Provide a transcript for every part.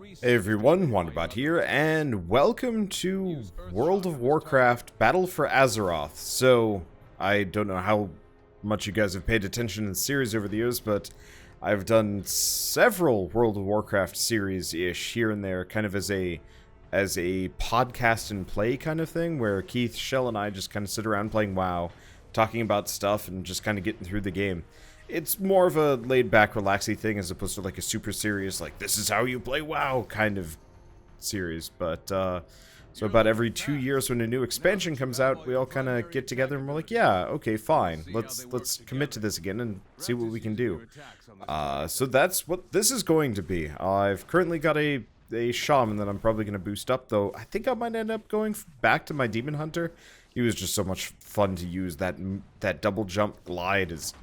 Hey everyone, Wanderbot here, and welcome to World of Warcraft Battle for Azeroth. So, I don't know how much you guys have paid attention in the series over the years, but I've done several World of Warcraft series-ish here and there, kind of as a podcast and play kind of thing, where Keith, Shell, and I just kind of sit around playing WoW, talking about stuff and just kind of getting through the game. It's more of a laid-back, relaxing thing as opposed to like a super serious, like, this is how you play WoW kind of series. But, so about every 2 years when a new expansion comes out, we all kind of get together and we're like, yeah, okay, fine. Let's commit to this again and see what we can do. So that's what this is going to be. I've currently got a shaman that I'm probably going to boost up, though I think I might end up going back to my demon hunter. He was just so much fun to use. That double jump glide is,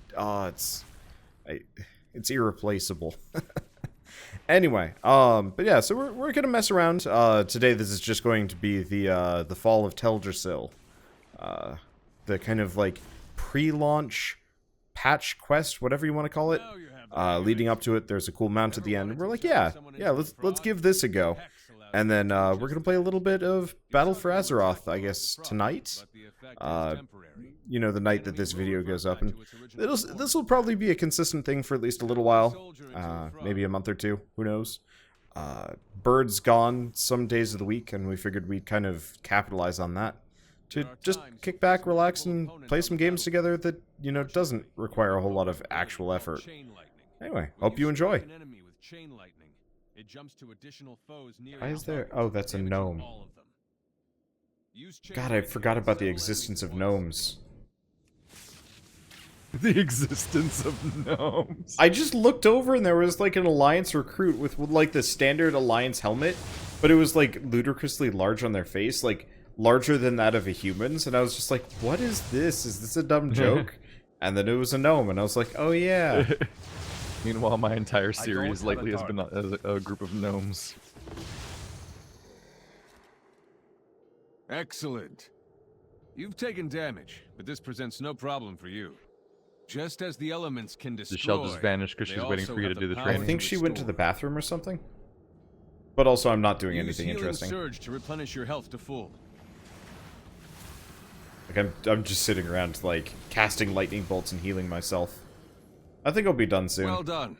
it's irreplaceable. Anyway, but yeah, so we're gonna mess around. Today this is just going to be the fall of Teldrassil, the kind of like pre-launch patch quest, whatever you want to call it. Leading up to it, there's a cool mount at the end, and we're like, yeah, let's give this a go. And then we're gonna play a little bit of Battle for Azeroth, I guess, tonight. You know, the night that this video goes up, and this will probably be a consistent thing for at least a little while, maybe a month or two. Who knows? Bird's gone some days of the week, and we figured we'd kind of capitalize on that to just kick back, relax, and play some games together that, you know, doesn't require a whole lot of actual effort. Anyway, hope you enjoy. Why is there? Oh, that's a gnome. God, I forgot about the existence of gnomes. The existence of gnomes. I just looked over and there was like an Alliance recruit with like the standard Alliance helmet, but it was like ludicrously large on their face, like larger than that of a human's, and I was just like, what is this? Is this a dumb joke? And then it was a gnome, and I was like, oh yeah. Meanwhile, my entire series lately has been a group of gnomes. Excellent. You've taken damage, but this presents no problem for you. Just as the elements can destroy... The shell just vanished because she's waiting for you to do the training. I think she went to the bathroom or something. But also, I'm not doing anything interesting. Surge to replenish your health to full. Like, I'm just sitting around, like, casting lightning bolts and healing myself. I think I'll be done soon. Well done.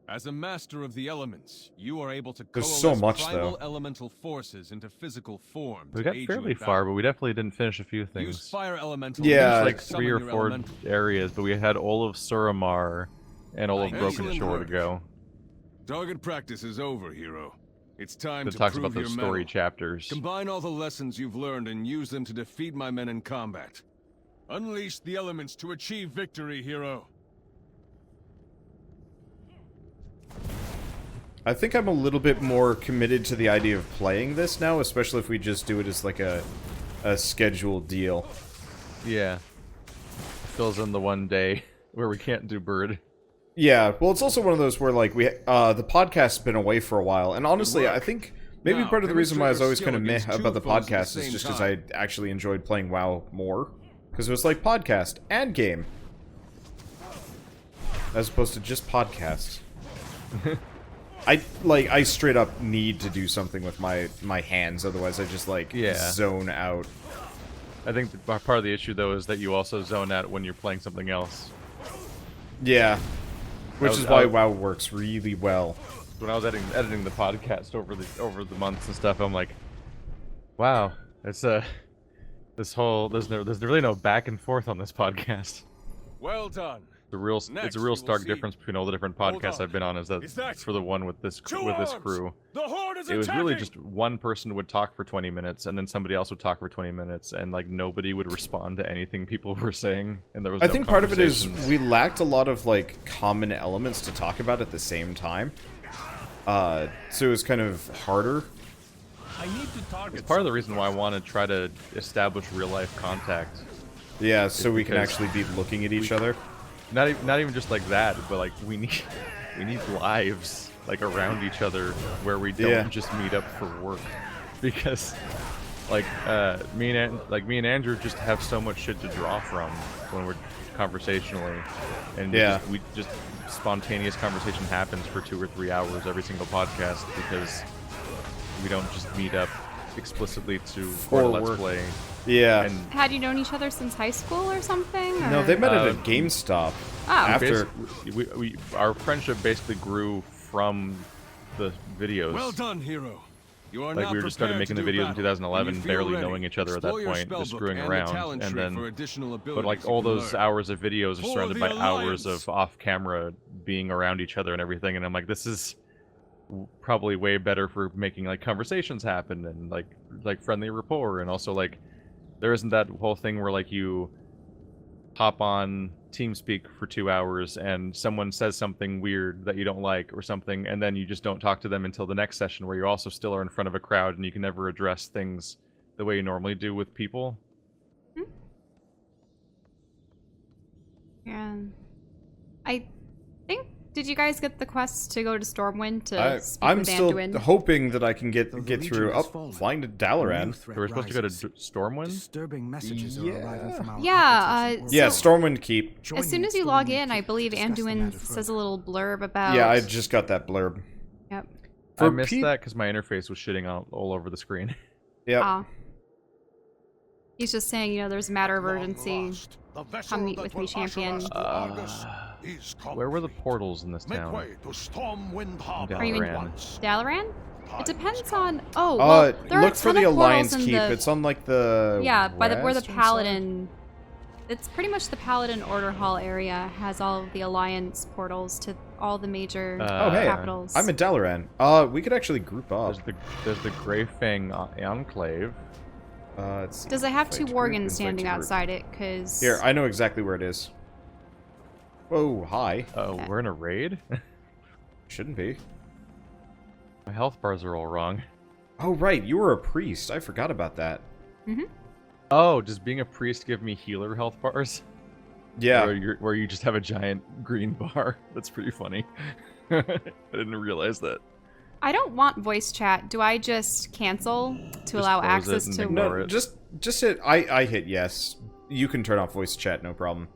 As a master of the elements, you are able to There's so much, primal elemental forces into physical form. We got fairly far, but we definitely didn't finish a few things. Use fire elemental. Yeah, like 3 or 4 areas, but we had all of Suramar and all of Broken Shore to go. Target practice is over, hero. It's time It to talks prove about those your story mettle. chapters. Combine all the lessons you've learned and use them to defeat my men in combat. Unleash the elements to achieve victory, hero. I think I'm a little bit more committed to the idea of playing this now, especially if we just do it as like a scheduled deal. Yeah. Fills in the one day where we can't do Bird. Yeah, well, it's also one of those where, like, the podcast's been away for a while, and honestly, I think maybe part of the reason why I was always kind of meh about the podcast is just because I actually enjoyed playing WoW more. Because it was like podcast and game. As opposed to just podcast. I straight up need to do something with my hands, otherwise I just, like, zone out. I think part of the issue, though, is that you also zone out when you're playing something else. Yeah. Which is why WoW works really well. When I was editing the podcast over the months and stuff, I'm like, wow, it's there's really no back and forth on this podcast. Well done. It's a real stark difference between all the different podcasts I've been on. Is that for the one with this crew? The Horde is it was really just one person would talk for 20 minutes, and then somebody else would talk for 20 minutes, and like nobody would respond to anything people were saying, and there was. I think part of it is we lacked a lot of like common elements to talk about at the same time, so it was kind of harder. It's part of the reason why I want to try to establish real life contact. Yeah, so we can actually be looking at each other. Not even just like that, but like we need lives like around each other where we don't just meet up for work, because Like me and Andrew just have so much shit to draw from when we're conversationally, and we just spontaneous conversation happens for 2 or 3 hours every single podcast because we don't just meet up explicitly to record a Let's Play. Yeah. And had you known each other since high school or something? Or? No, they met at a GameStop. Oh. After our friendship basically grew from the videos. Well done, hero. You are like we were just started making the videos in 2011, barely knowing each other at that point, just screwing around, and then, but like all those hours of videos are surrounded by hours of off-camera being around each other and everything, and I'm like, this is probably way better for making like conversations happen and like friendly rapport, and also like there isn't that whole thing where like you hop on TeamSpeak for 2 hours and someone says something weird that you don't like or something, and then you just don't talk to them until the next session where you also still are in front of a crowd and you can never address things the way you normally do with people. Yeah. I think, did you guys get the quest to go to Stormwind to speak I'm with still Anduin? hoping that I can get through. Flying to Dalaran. We're supposed to go to Stormwind? Disturbing messages are arriving from our Yeah, yeah, so Stormwind Keep. as soon as you log in, I believe Anduin says a little blurb about... Yeah, I just got that blurb. Yep. I missed that because my interface was shitting out all over the screen. Yep. He's just saying, you know, there's a matter of urgency. Come meet with me, champion. Where were the portals in this town? Are you in Dalaran? It depends on... Oh, well, there are look for the Alliance Keep. It's on like the... Yeah, by where the western Paladin... It's pretty much the Paladin Order Hall area has all of the Alliance portals to all the major capitals. I'm in Dalaran. We could actually group up. There's the Grey Fang Enclave. Does it have 2 Worgens standing outside it? Cause... Here, I know exactly where it is. Whoa, hi. We're in a raid? Shouldn't be. My health bars are all wrong. Oh, right, you were a priest. I forgot about that. Oh, does being a priest give me healer health bars? Yeah. Where you just have a giant green bar. That's pretty funny. I didn't realize that. I don't want voice chat. Do I just cancel to allow access to... No, just hit... I hit yes. You can turn off voice chat, no problem.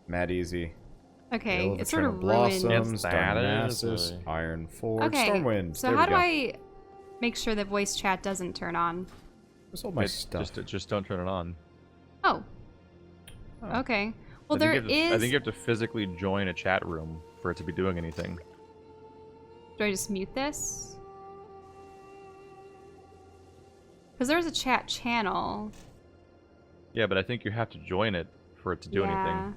Mad easy. Okay, it's sort of Blossoms, ruined. Darnassus, Ironforge, Okay, Stormwind. so how do I make sure that voice chat doesn't turn on? Where's all my stuff? Just don't turn it on. Oh. Okay. Well, there is... I think you have to physically join a chat room for it to be doing anything. Do I just mute this? Because there's a chat channel. Yeah, but I think you have to join it for it to do anything.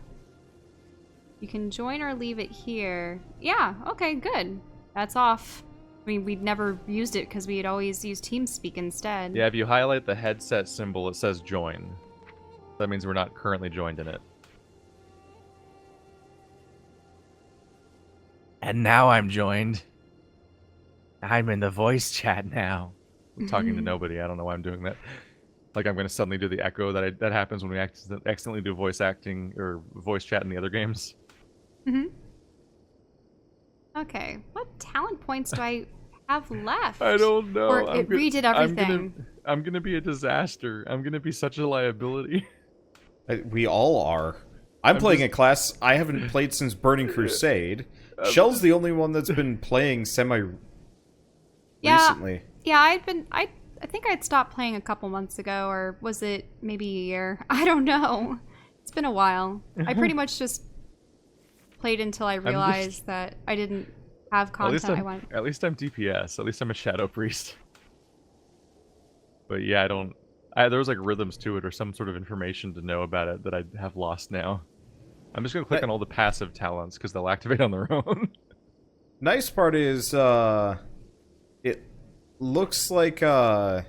You can join or leave it here. Yeah, okay, good. That's off. I mean, we'd never used it because we had always used TeamSpeak instead. Yeah, if you highlight the headset symbol, it says join. That means we're not currently joined in it. And now I'm joined. I'm in the voice chat now. I'm talking to nobody. I don't know why I'm doing that. Like I'm going to suddenly do the echo that happens when we accidentally do voice acting or voice chat in the other games. Okay, what talent points do I have left? I don't know. Or it redid everything. I'm gonna be a disaster. I'm gonna be such a liability. We all are. I'm playing a class I haven't played since Burning Crusade. Shell's the only one that's been playing recently. Yeah, I think I'd stopped playing a couple months ago, or was it maybe a year? I don't know. It's been a while. I pretty much just played until I realized that I didn't have content I wanted. At least I'm DPS. At least I'm a Shadow Priest. But yeah, there was like rhythms to it or some sort of information to know about it that I have lost now. I'm just gonna click on all the passive talents because they'll activate on their own. Nice part is, it looks like a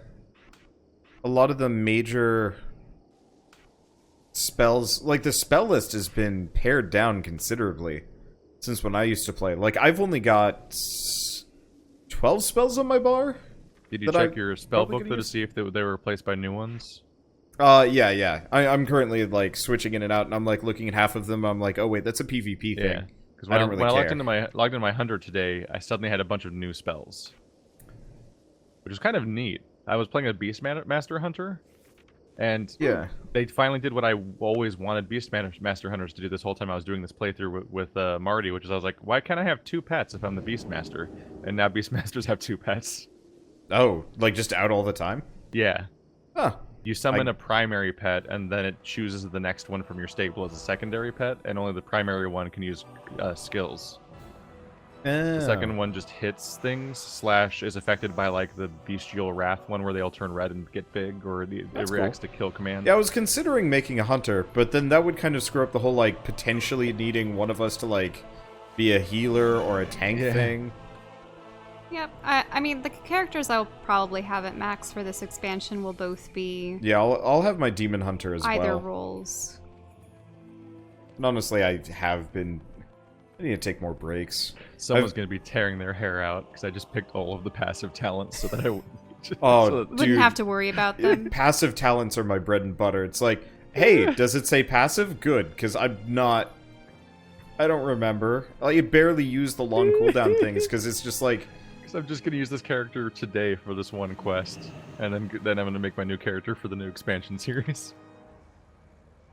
lot of the major spells, like the spell list has been pared down considerably since when I used to play. Like I've only got 12 spells on my bar. Did you check your spell book though to see if they were replaced by new ones? Yeah. I'm currently like switching in and out, and I'm like looking at half of them. I'm like, oh wait, that's a PvP thing. Yeah, because when I logged into my hunter today, I suddenly had a bunch of new spells, which is kind of neat. I was playing a Beastmaster Hunter, and Yeah. they finally did what I always wanted Beastmaster Hunters to do this whole time I was doing this playthrough with Marty, which is I was like, why can't I have 2 pets if I'm the Beastmaster? And now Beastmasters have 2 pets. Oh, like just out all the time? Yeah. Huh. You summon a primary pet, and then it chooses the next one from your stable as a secondary pet, and only the primary one can use skills. The second one just hits things, / is affected by like the Bestial Wrath one where they all turn red and get big, or it reacts to kill command. Yeah, I was considering making a hunter, but then that would kind of screw up the whole, like, potentially needing one of us to, like, be a healer or a tank thing. Yep. I mean, the characters I'll probably have at max for this expansion will both be... Yeah, I'll have my demon hunter as either well. roles. And honestly, I have been... I need to take more breaks. Someone's going to be tearing their hair out, because I just picked all of the passive talents so that I wouldn't have to worry about them. Passive talents are my bread and butter. It's like, hey, does it say passive? Good, because I'm not... I don't remember. I barely use the long cooldown things, because it's just like... Because I'm just going to use this character today for this one quest, and then I'm going to make my new character for the new expansion series.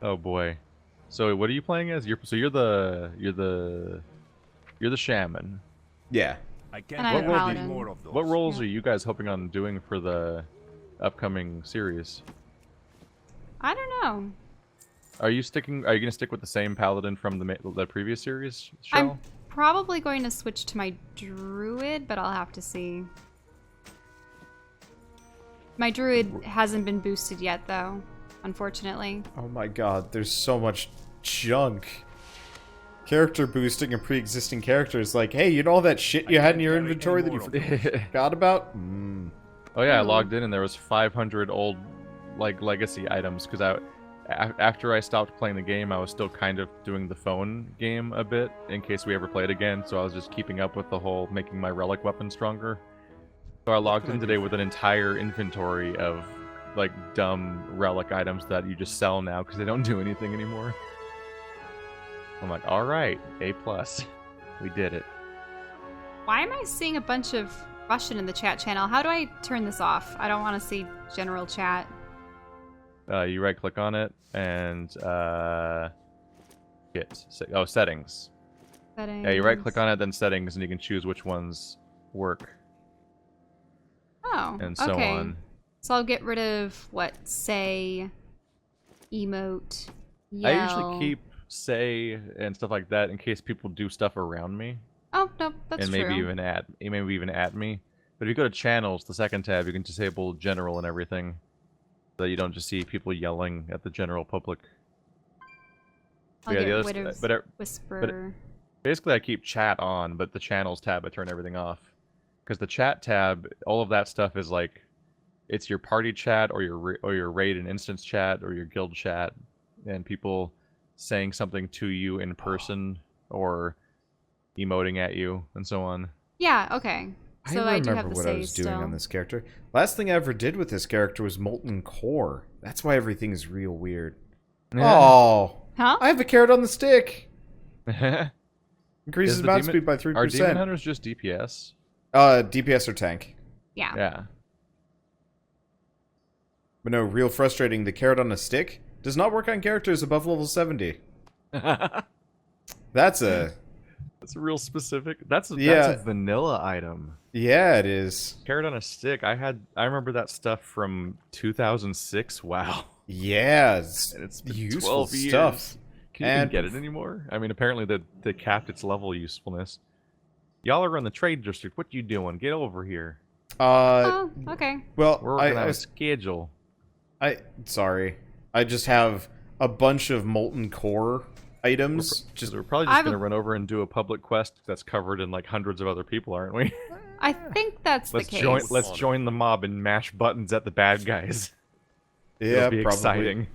Oh boy. So what are you playing as? You're the shaman. Yeah. And I'm a paladin. What roles are you guys hoping on doing for the upcoming series? I don't know. Are you gonna stick with the same paladin from the previous series show? I'm probably going to switch to my druid, but I'll have to see. My druid hasn't been boosted yet, though, unfortunately. Oh my god, there's so much junk. Character boosting a pre-existing characters, like, hey, you know all that shit you had in your inventory that you forgot about? Oh yeah, I logged in and there was 500 old, like, legacy items, because after I stopped playing the game, I was still kind of doing the phone game a bit, in case we ever played again, so I was just keeping up with the whole making my relic weapon stronger. So I logged in today with an entire inventory of, like, dumb relic items that you just sell now, because they don't do anything anymore. I'm like, alright, A+. We did it. Why am I seeing a bunch of Russian in the chat channel? How do I turn this off? I don't want to see general chat. You right-click on it, and, settings. Settings. Yeah, you right-click on it, then settings, and you can choose which ones work. Oh, and so on. So I'll get rid of, say, emote, yell. I usually keep say and stuff like that in case people do stuff around me. Oh, no, that's and true. maybe even at me. But if you go to channels, the second tab, you can disable general and everything, so that you don't just see people yelling at the general public. I'll get rid of whisper. Basically, I keep chat on, but the channels tab, I turn everything off. Because the chat tab, all of that stuff is like, it's your party chat or your raid and instance chat or your guild chat, and people saying something to you in person or emoting at you and so on. Yeah, okay. So I do have remember the what I was still. doing on this character. Last thing I ever did with this character was Molten Core. That's why everything is real weird. Oh, huh? I have a carrot on the stick. Increases mount speed by 3%. Are demon hunters just DPS? DPS or tank. Yeah. Yeah. But no, real frustrating. The carrot on a stick does not work on characters above level 70. That's a real specific. That's a vanilla item. Yeah, it is. Carrot on a stick. I remember that stuff from 2006. Wow. Yeah, it's been useful 12 years. stuff. Can you even get it anymore? I mean, apparently they capped its level usefulness. Y'all are in the trade district. What you doing? Get over here. Oh, okay. Well, we're working on a schedule. Sorry. I just have a bunch of Molten Core items. We're probably just going to run over and do a public quest that's covered in like hundreds of other people, aren't we? I think that's the case. Let's join the mob and mash buttons at the bad guys. Yeah, It'll be probably. Exciting.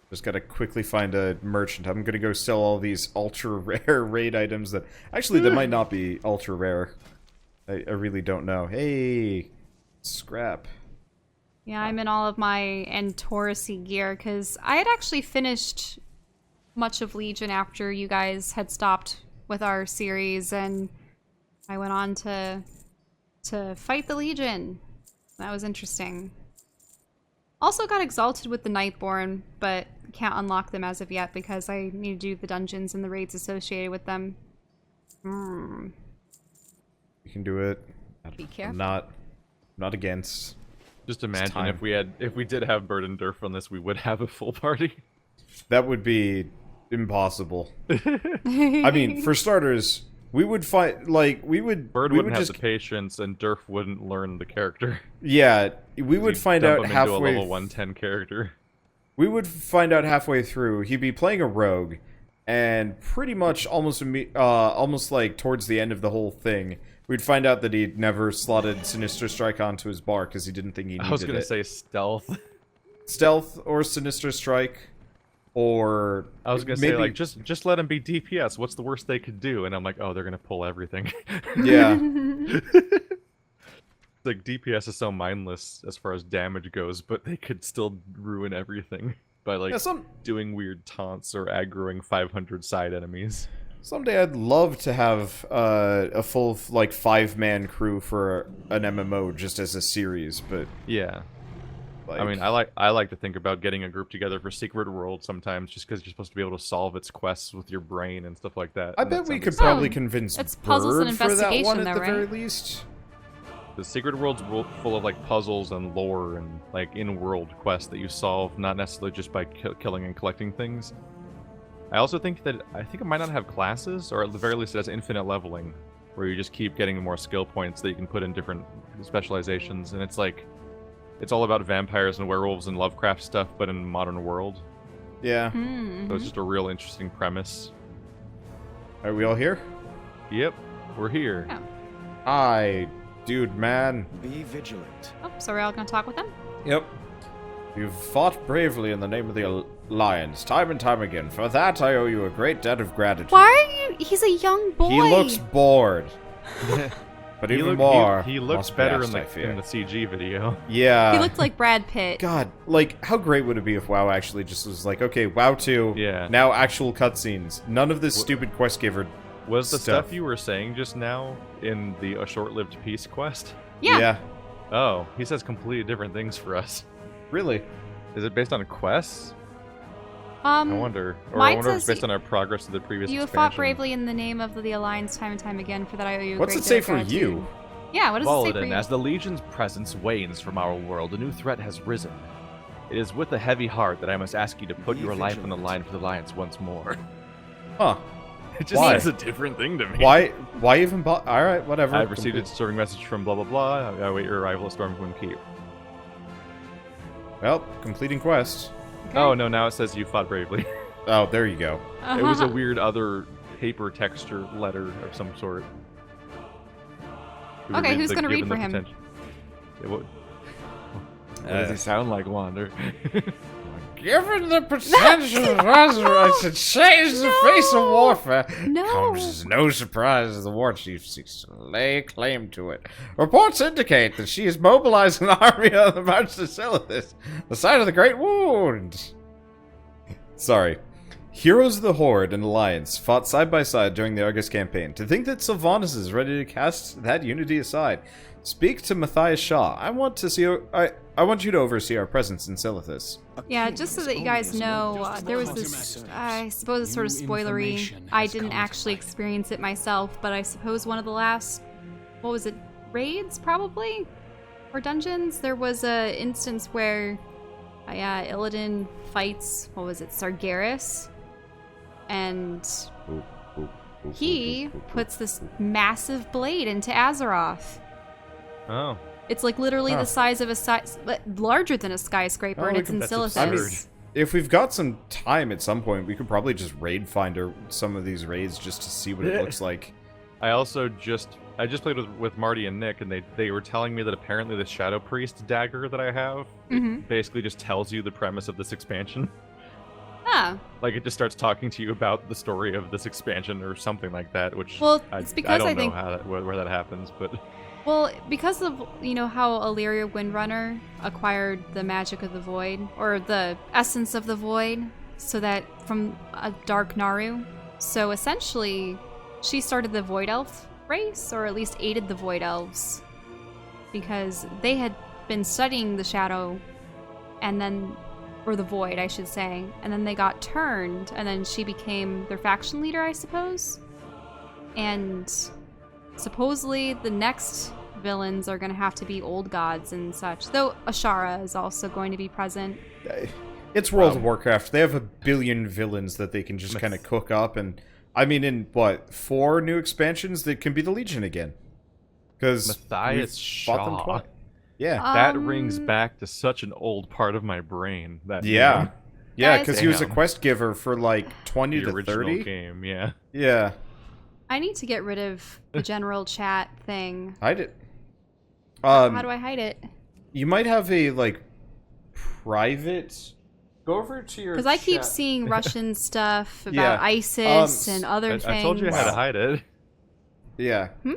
Just gotta quickly find a merchant. I'm gonna go sell all these ultra rare raid items that actually they might not be ultra rare. I really don't know. Hey, scrap. Yeah, I'm in all of my Taurusy gear because I had actually finished much of Legion after you guys had stopped with our series, and I went on to fight the Legion. That was interesting. Also got exalted with the Nightborn, but can't unlock them as of yet because I need to do the dungeons and the raids associated with them. You can do it. Be careful. Not against. Just imagine if we did have Bird and Durf on this, we would have a full party. That would be impossible. I mean, for starters, we would fight Bird wouldn't have the patience, and Durf wouldn't learn the character. Yeah, we would find out halfway. Into a level 110 character. We would find out halfway through. He'd be playing a rogue, and pretty much almost like towards the end of the whole thing, we'd find out that he'd never slotted Sinister Strike onto his bar because he didn't think he needed it. I was gonna say stealth. Stealth or Sinister Strike, or I was gonna say like just let him be DPS. What's the worst they could do? And I'm like, oh, they're gonna pull everything. Yeah. Like DPS is so mindless as far as damage goes, but they could still ruin everything by like doing weird taunts or aggroing 500 side enemies. Someday I'd love to have a full like 5-man crew for an MMO just as a series, but yeah. Like, I mean, I like to think about getting a group together for Secret World sometimes, just because you're supposed to be able to solve its quests with your brain and stuff like that. I bet we could probably convince it's puzzles and Bird for that investigation, one at though, the right? very least. The Secret World's full of like puzzles and lore and like in-world quests that you solve, not necessarily just by killing and collecting things. I also think that it might not have classes, or at the very least it has infinite leveling, where you just keep getting more skill points that you can put in different specializations, and it's like it's all about vampires and werewolves and Lovecraft stuff, but in a modern world. Yeah. So it's just a real interesting premise. Are we all here? Yep, we're here. Yeah. Dude, man. Be vigilant. Oh, so we're all gonna talk with them? Yep. You've fought bravely in the name of the Alliance, time and time again. For that, I owe you a great debt of gratitude. Why are you? He's a young boy. He looks bored. But even more, he looks better in the CG video. Yeah. He looked like Brad Pitt. God, like, how great would it be if WoW actually just was like, okay, WoW 2, now actual cutscenes. None of this stupid quest giver Was the stuff you were saying just now in the A Short-Lived Peace quest? Yeah. Oh, he says completely different things for us. Really? Is it based on quests? I wonder. Or I wonder if it's based on our progress to the previous You expansion. fought bravely in the name of the Alliance time and time again. For that I owe you a What's great it say debt of for gratitude. you? Yeah, what does it say for Paladin, you? as the Legion's presence wanes from our world, a new threat has risen. It is with a heavy heart that I must ask you to put your life on the line for the Alliance once more. Huh. It just Why? says a different thing to me. Why even alright, whatever. I've received a disturbing message from blah blah blah. I await your arrival at Stormwind Keep. Well, completing quest. Okay. Oh no, now it says you fought bravely. Oh, there you go. It was a weird other paper texture letter of some sort. Okay, who's gonna read for him? What does he sound like, Wander? Given the potential of Azurite to change the face of warfare, comes as no surprise as the war chief seeks to lay claim to it. Reports indicate that she is mobilizing an army on the march to Silithus, the site of the Great Wound. Sorry. Heroes of the Horde and Alliance fought side by side during the Argus campaign. To think that Sylvanas is ready to cast that unity aside. Speak to Matthias Shaw. I want you to oversee our presence in Silithus. Yeah, just so that you guys know, there was this, I suppose it's sort of spoilery. I didn't actually experience it myself, but I suppose one of the last, what was it, raids probably? Or dungeons? There was a instance where, Illidan fights, what was it, Sargeras? And he puts this massive blade into Azeroth. Oh. It's like literally the size of larger than a skyscraper, and it's in Silithus. I mean, if we've got some time at some point, we could probably just raid find some of these raids just to see what it looks like. I just played with Marty and Nick, and they were telling me that apparently the Shadow Priest dagger that I have basically just tells you the premise of this expansion. Ah. Like, it just starts talking to you about the story of this expansion or something like that, which it's because I don't know where that happens, but... Well, because of, how Illyria Windrunner acquired the magic of the void, or the essence of the void, so that from a dark Naru. So essentially, she started the Void Elf race, or at least aided the Void Elves, because they had been studying the Shadow, and then, or the Void, I should say, and then they got turned, and then she became their faction leader, I suppose. And supposedly the next villains are going to have to be old gods and such, though Ashara is also going to be present. It's World of Warcraft. They have a billion villains that they can just kind of cook up, and I mean, in what, 4 new expansions, that can be the Legion again. Because Matthias Shaw. Yeah, that rings back to such an old part of my brain. That yeah, Guys, because he was a quest giver for like 20 the to original 30. game, yeah. Yeah, I need to get rid of the general chat thing. hide it. How do I hide it? You might have a like private. Go over to your. Because I keep chat. seeing Russian stuff about Yeah. ISIS and other things. I told you how to hide it. Yeah. Hmm?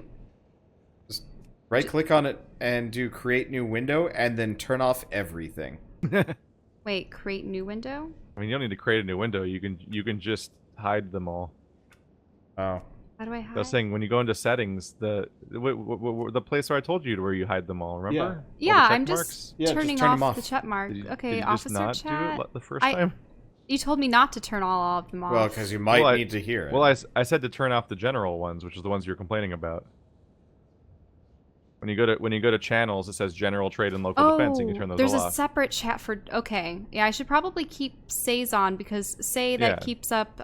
Just right-click on it and do create new window, and then turn off everything. Wait, create new window? I mean, you don't need to create a new window. You can just hide them all. Oh. How do I hide? I was saying when you go into settings, the place where I told you to where you hide them all. Remember? All the Yeah, check I'm marks? just Yeah, just turning turn them off off. the chat mark. Did you, Okay, did you officer just not chat. do it the first time? You told me not to turn all of them off. Well, because you might Well, need to hear it. Well, I said to turn off the general ones, which is the ones you're complaining about. When you go to channels, it says general trade and local defense. You can turn those there's all a off. separate chat for. Okay, yeah, I should probably keep Say's on because Say that Yeah. keeps up.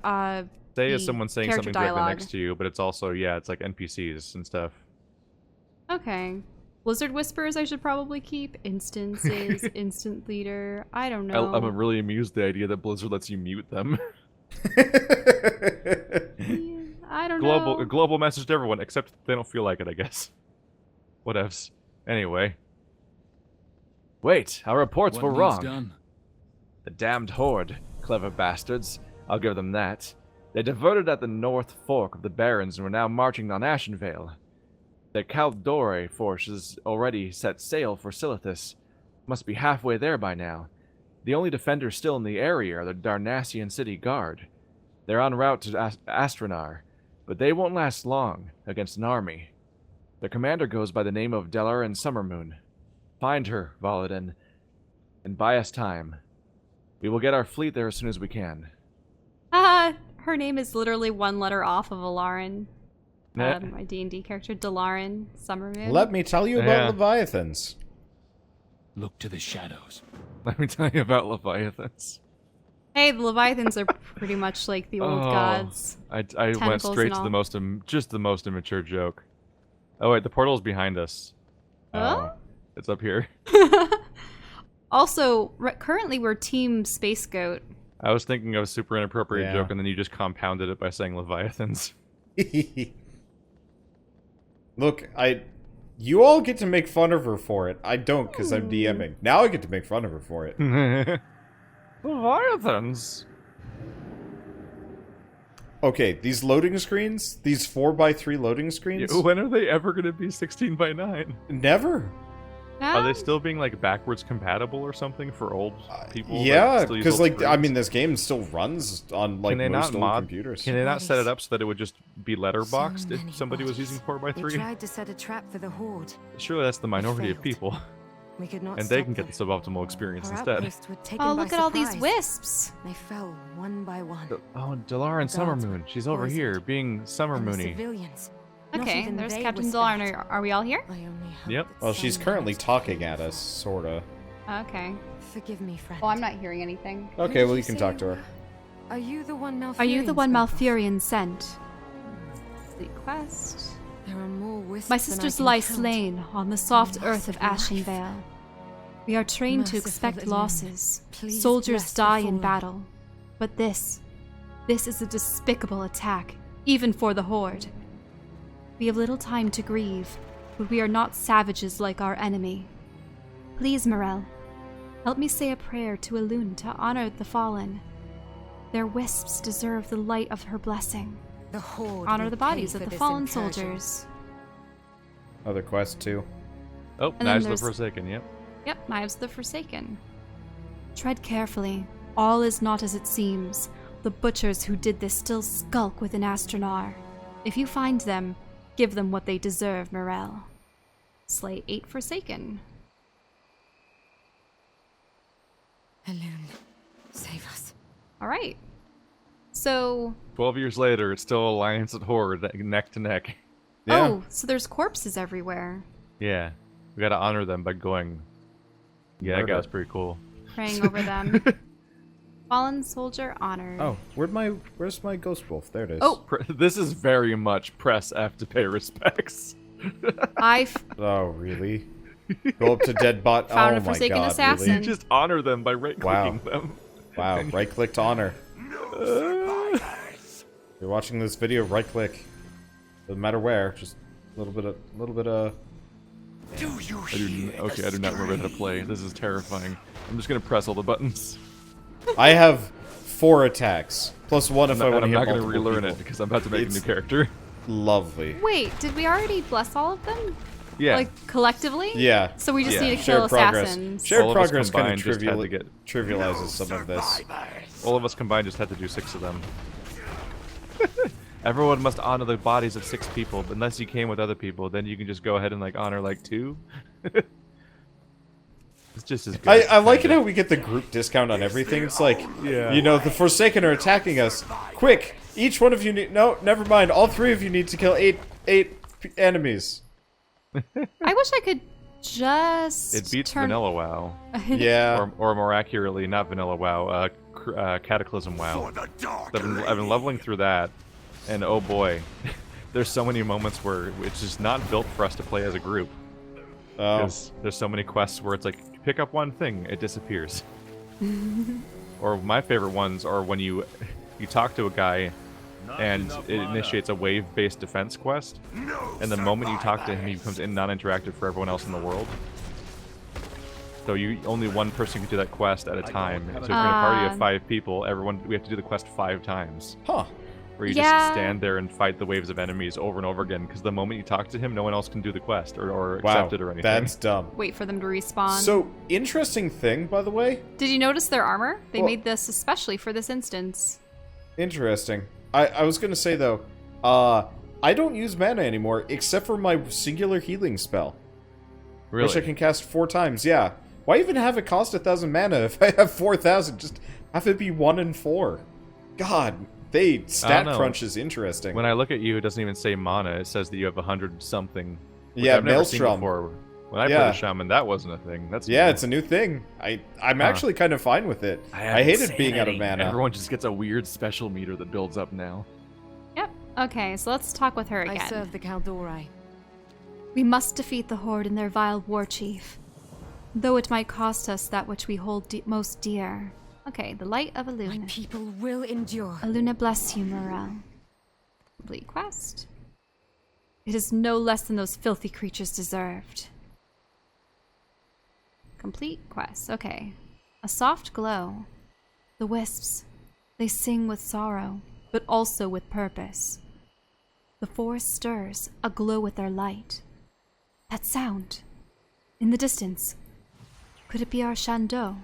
Say is the someone saying character something directly dialogue. next to you, but it's also it's like NPCs and stuff. Okay. Blizzard Whispers I should probably keep. Instances, instant leader. I don't know. I'm really amused the idea that Blizzard lets you mute them. I don't know. Global message to everyone, except they don't feel like it, I guess. Whatevs. Anyway. Wait, our reports were wrong. Done? The damned Horde. Clever bastards. I'll give them that. They diverted at the North Fork of the Barrens and were now marching on Ashenvale. Their Caldore forces already set sail for Silithus. Must be halfway there by now. The only defenders still in the area are the Darnassian City Guard. They're en route to Astranar, but they won't last long against an army. Their commander goes by the name of Delaran Summermoon. Find her, Voladin, and buy us time. We will get our fleet there as soon as we can. Her name is literally one letter off of Alarin. Nah. My D&D character, Delaran Summermoon. Let me tell you about Yeah. Leviathans. Look to the shadows. Let me tell you about Leviathans. Hey, the Leviathans are pretty much like the old gods. I went Tentacles straight and to all. the most immature joke. Oh wait, the portal's behind us. Huh? It's up here. Also, currently we're Team Space Goat. I was thinking of a super inappropriate Yeah. joke, and then you just compounded it by saying Leviathans. Look, you all get to make fun of her for it. I don't, because I'm DMing. Now I get to make fun of her for it. Leviathans. Okay, these loading screens, these 4x3 loading screens, When are they ever going to be 16 by 9? never. Are they still being like backwards compatible or something for old people? that Yeah, still use because old like I screens? mean, this game still runs on like Can they most not old mod? computers. Can they not set it up so that it would just be letterboxed So if many somebody was bodies. using They 4x3? tried to set a trap for the Horde. Surely that's the minority of failed. people, We could not and they stop can get them. the suboptimal experience Our instead. outposts were taken Oh, by look at all these surprise. wisps. They fell one by one. Oh, Delaran The guards Summermoon. She's over poisoned. here, being Summer And the Moony. civilians. Not Okay, even there's they Captain were Delaran. spared. Are we all here? I only hope Yep. that Well, she's someone currently else talking came at us, forward. sorta. Okay. Forgive me, friend. Well, I'm not hearing anything. Who Okay, did well you can say talk to you her. were? Are you the one Malfurion Are you the one spoke of? Malfurion sent? The quest. There are more wisps My than I sisters can lie count. slain on the soft loss earth of of life. Ashenvale. We are trained to Merciful expect Illumin, losses. please Soldiers bless the die in fallen. battle. But this is a despicable attack, even for the Horde. We have little time to grieve, but we are not savages like our enemy. Please, Morel, help me say a prayer to Elune to honor the fallen. Their wisps deserve the light of her blessing. The Horde Honor will the pay bodies for of the this fallen incursion. soldiers. Other quest too. Oh, then Knives of the there's- Forsaken, yep. Yep, Knives of the Forsaken. Tread carefully. All is not as it seems. The butchers who did this still skulk within Astranar. If you find them, give them what they deserve, Morel. Slay 8 Forsaken. Elune, save us. All right. So. 12 years later, it's still Alliance and Horde, neck to neck. Yeah. Oh, so there's corpses everywhere. Yeah. We gotta honor them by going. Yeah, that guy was pretty cool. Praying over them. Fallen soldier honored. Oh, where's my ghost wolf? There it is. Oh. This is very much press F to pay respects. Oh, really? Go up to dead bot. Found Oh a my forsaken god, assassin. really? You just honor them by right-clicking them. Wow, right-click to honor. You're watching this video, right-click. Doesn't matter where, just a little bit of... I do not remember how to play. This is terrifying. I'm just gonna press all the buttons. I have 4 attacks, plus 1 if I want to hit I'm not gonna multiple relearn people. it because I'm about to make a new character. Lovely. Wait, did we already bless all of them? Yeah. Like, collectively? Yeah. So we just Yeah. need to kill Shared progress. assassins. Shared All of us progress kind of combined just had to trivializes some of this. All of us combined just had to do 6 of them. Everyone must honor the bodies of 6 people, but unless you came with other people, then you can just go ahead and like honor like 2. It's just as good. I like it how we get the group discount on everything. It's like, Yeah. you know, the Forsaken are attacking us. Quick! Each one of you need... No, never mind. All 3 of you need to kill 8 enemies. I wish I could just It beats turn... Vanilla WoW. Yeah. Or more accurately, not Vanilla WoW, Cataclysm WoW. I've been leveling through that, and oh boy, there's so many moments where it's just not built for us to play as a group. Oh. Because there's so many quests where it's like, pick up one thing, it disappears. Or my favorite ones are when you talk to a guy and it initiates a wave-based defense quest, and the moment you talk to him, he becomes non-interactive for everyone else in the world. So only one person can do that quest at a time. So if you're in a party of 5 people, we have to do the quest 5 times. Huh. Where you just stand there and fight the waves of enemies over and over again, because the moment you talk to him, no one else can do the quest or accept it or anything. That's dumb. Wait for them to respawn. So, interesting thing, by the way. Did you notice their armor? They Well- made this especially for this instance. Interesting. I was gonna say, though, I don't use mana anymore, except for my singular healing spell. Really? Which I can cast 4 times, yeah. Why even have it cost 1,000 mana if I have 4,000? Just have it be 1 and 4. God, stat crunch is interesting. When I look at you, it doesn't even say mana. It says that you have 100 something. Yeah, I've never seen Maelstrom. before. When I played a shaman, that wasn't a thing. That's Yeah, new. it's a new thing. I'm actually kind of fine with it. I hated being out of mana. Everyone just gets a weird special meter that builds up now. Yep. Okay, so let's talk with her I again. serve the Kaldorei. We must defeat the Horde and their vile war chief, though it might cost us that which we hold most dear. Okay, the light of My Elune. people will endure. Elune bless you, Morel. Complete quest. It is no less than those filthy creatures deserved. Complete quest. Okay. A soft glow. The wisps. They sing with sorrow, but also with purpose. The forest stirs, aglow with their light. That sound. In the distance. Could it be our Shandow?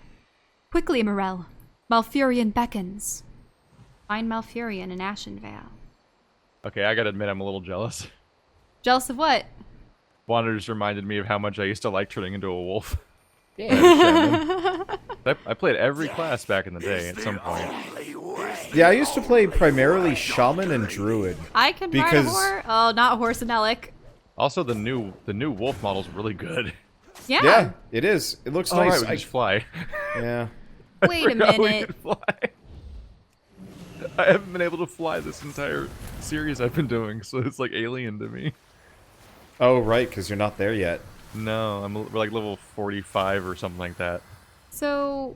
Quickly, Morel. Malfurion beckons. Find Malfurion in Ashenvale. Okay, I gotta admit I'm a little jealous. Jealous of what? Wander just reminded me of how much I used to like turning into a wolf. Yeah. I played every class back in the day at some point. Yeah, I used to play primarily Shaman and Druid. I can ride a horse. Oh, not Horse and Elec. Also, the new wolf model's really good. Yeah. Yeah, it is. It looks nice. Right, we can just fly. Yeah. Wait a Forgot we minute. could fly. I haven't been able to fly this entire series I've been doing, so it's like alien to me. Oh, right, because you're not there yet. No, we're like level 45 or something like that. So,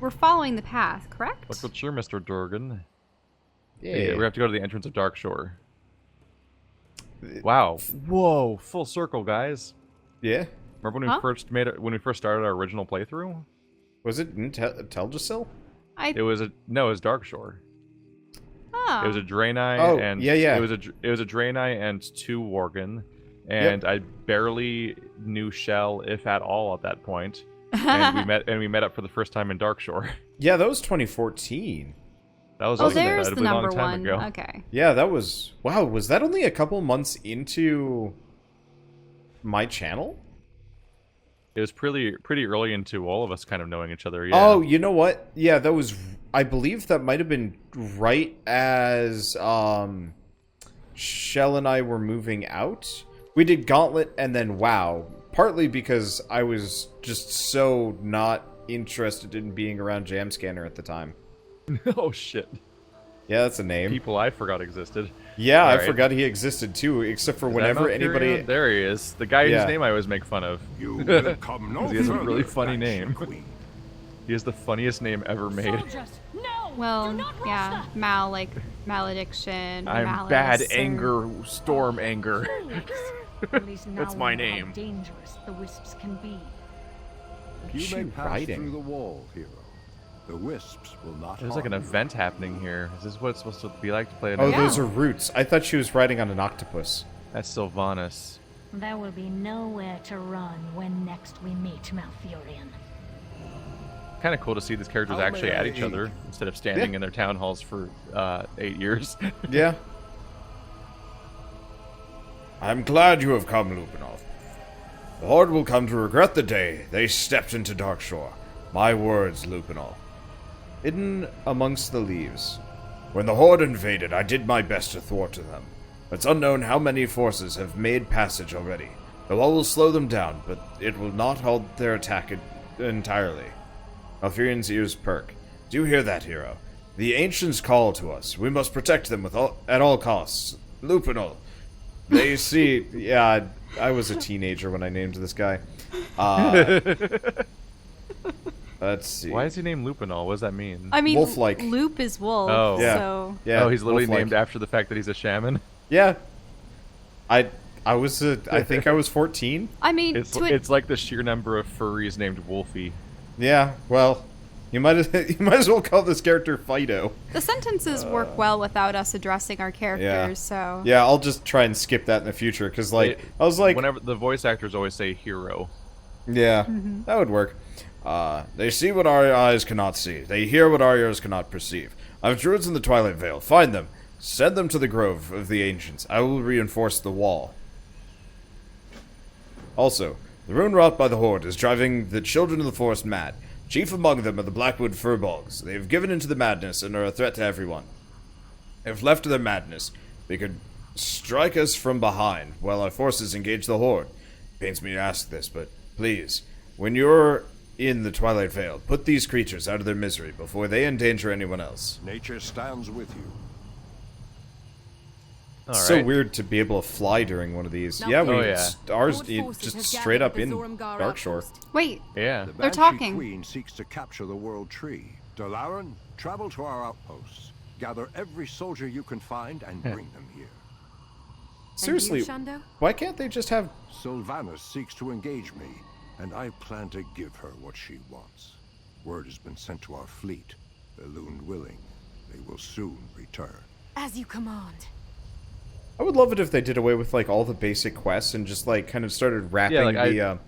we're following the path, correct? Look at you, Mr. Durgan. Yeah. We have to go to the entrance of Darkshore. Wow. Whoa, full circle, guys. Yeah. Remember when we first started our original playthrough? Was it in Teldrassil? It was Darkshore. Oh. It was a Draenei and yeah. It was a Draenei and 2 Worgen, and I barely knew Shell, if at all, at that point. And we met up for the first time in Darkshore. Yeah, that was 2014. That was there's the number long time 1. ago. Okay. Yeah, that was... Wow, was that only a couple months into my channel? It was pretty early into all of us kind of knowing each other. Yeah. Oh, you know what? Yeah, that was. I believe that might have been right as Shell and I were moving out. We did Gauntlet and then WoW, partly because I was just so not interested in being around Jamscanner at the time. Oh shit. Yeah, that's a name. People I forgot existed. Yeah, I Right. forgot he existed too, except for whenever anybody... There he is. The guy Yeah. whose name I always make fun of. You will come no He has a further, really funny Darkshore name. Queen. He has the funniest name ever made. Soldiers, no! Well, Do not yeah, roster. Mal, like malediction. I'm malice, bad or- anger, storm anger. At least now That's my we know name. how dangerous the wisps can be. What is she You may pass writing? through the wall, hero. The wisps will not There's like an harm you. event happening here. Is this what it's supposed to be like to play an Oh, event? those are roots. I thought she was writing on an octopus. That's Sylvanas. There will be nowhere to run when next we meet Malfurion. Kind of cool to see these characters How actually may at I each aid other you? instead of standing Yeah. in their town halls for 8 years. Yeah. I'm glad you have come, Lupinov. The Horde will come to regret the day they stepped into Darkshore. My words, Lupinov. Hidden amongst the leaves. When the Horde invaded, I did my best to thwart them. It's unknown how many forces have made passage already. The wall will slow them down, but it will not halt their attack entirely. Malfurion's ears perk. Do you hear that, hero? The ancients call to us. We must protect them at all costs. Lupinol. They see... Yeah, I was a teenager when I named this guy. Let's see. Why is he named Lupinol? What does that mean? I mean, Wolf-like. Loop is wolf. Oh. Yeah. So Yeah, oh, he's literally wolf-like. named after the fact that he's a shaman. Yeah. I think I was 14. I mean, It's like the sheer number of furries named Wolfie. Yeah, well, you might as well call this character Fido. the sentences work well without us addressing our characters. So Yeah, I'll just try and skip that in the future, because, like, I was like... Whenever the voice actors always say hero. Yeah, that would work. They see what our eyes cannot see. They hear what our ears cannot perceive. I have druids in the Twilight Vale. Find them. Send them to the Grove of the Ancients. I will reinforce the wall. Also, the ruin wrought by the Horde is driving the children of the forest mad. Chief among them are the Blackwood Furbolgs. They have given into the madness and are a threat to everyone. If left to their madness, they could strike us from behind while our forces engage the Horde. Pains me to ask this, but please, when you're in the Twilight Vale, put these creatures out of their misery before they endanger anyone else. Nature stands with you. So Alright. weird to be able to fly during one of these. Now- Yeah, we Oh, yeah. ours Horde it forces just have straight gathered up at in the Zormgar Darkshore. outpost. wait, Yeah. The They're Banshee talking. Queen seeks to capture the World Tree. Darnassus, travel to our outposts. Gather every soldier you can find and bring them here. Seriously, And you, Shando? why can't they just have... Sylvanas seeks to engage me, and I plan to give her what she wants. Word has been sent to our fleet. Elune willing, they will soon return. As you command. I would love it if they did away with, like, all the basic quests and just, like, kind of started wrapping like, the,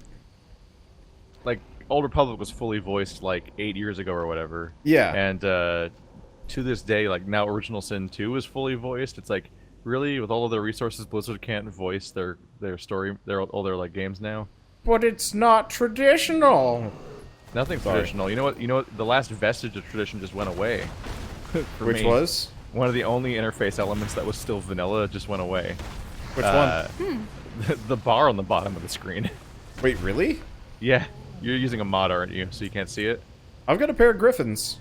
Like, Old Republic was fully voiced like 8 years ago or whatever. Yeah. And to this day, like now Original Sin 2 is fully voiced. It's like, really, with all of their resources, Blizzard can't voice their story, all their like games now. But it's not traditional! Nothing's Sorry. traditional. You know what? The last vestige of tradition just went away. For Which me. was? One of the only interface elements that was still vanilla just went away. Which one? The bar on the bottom of the screen. Wait, really? Yeah, you're using a mod, aren't you? So you can't see it. I've got a pair of griffins.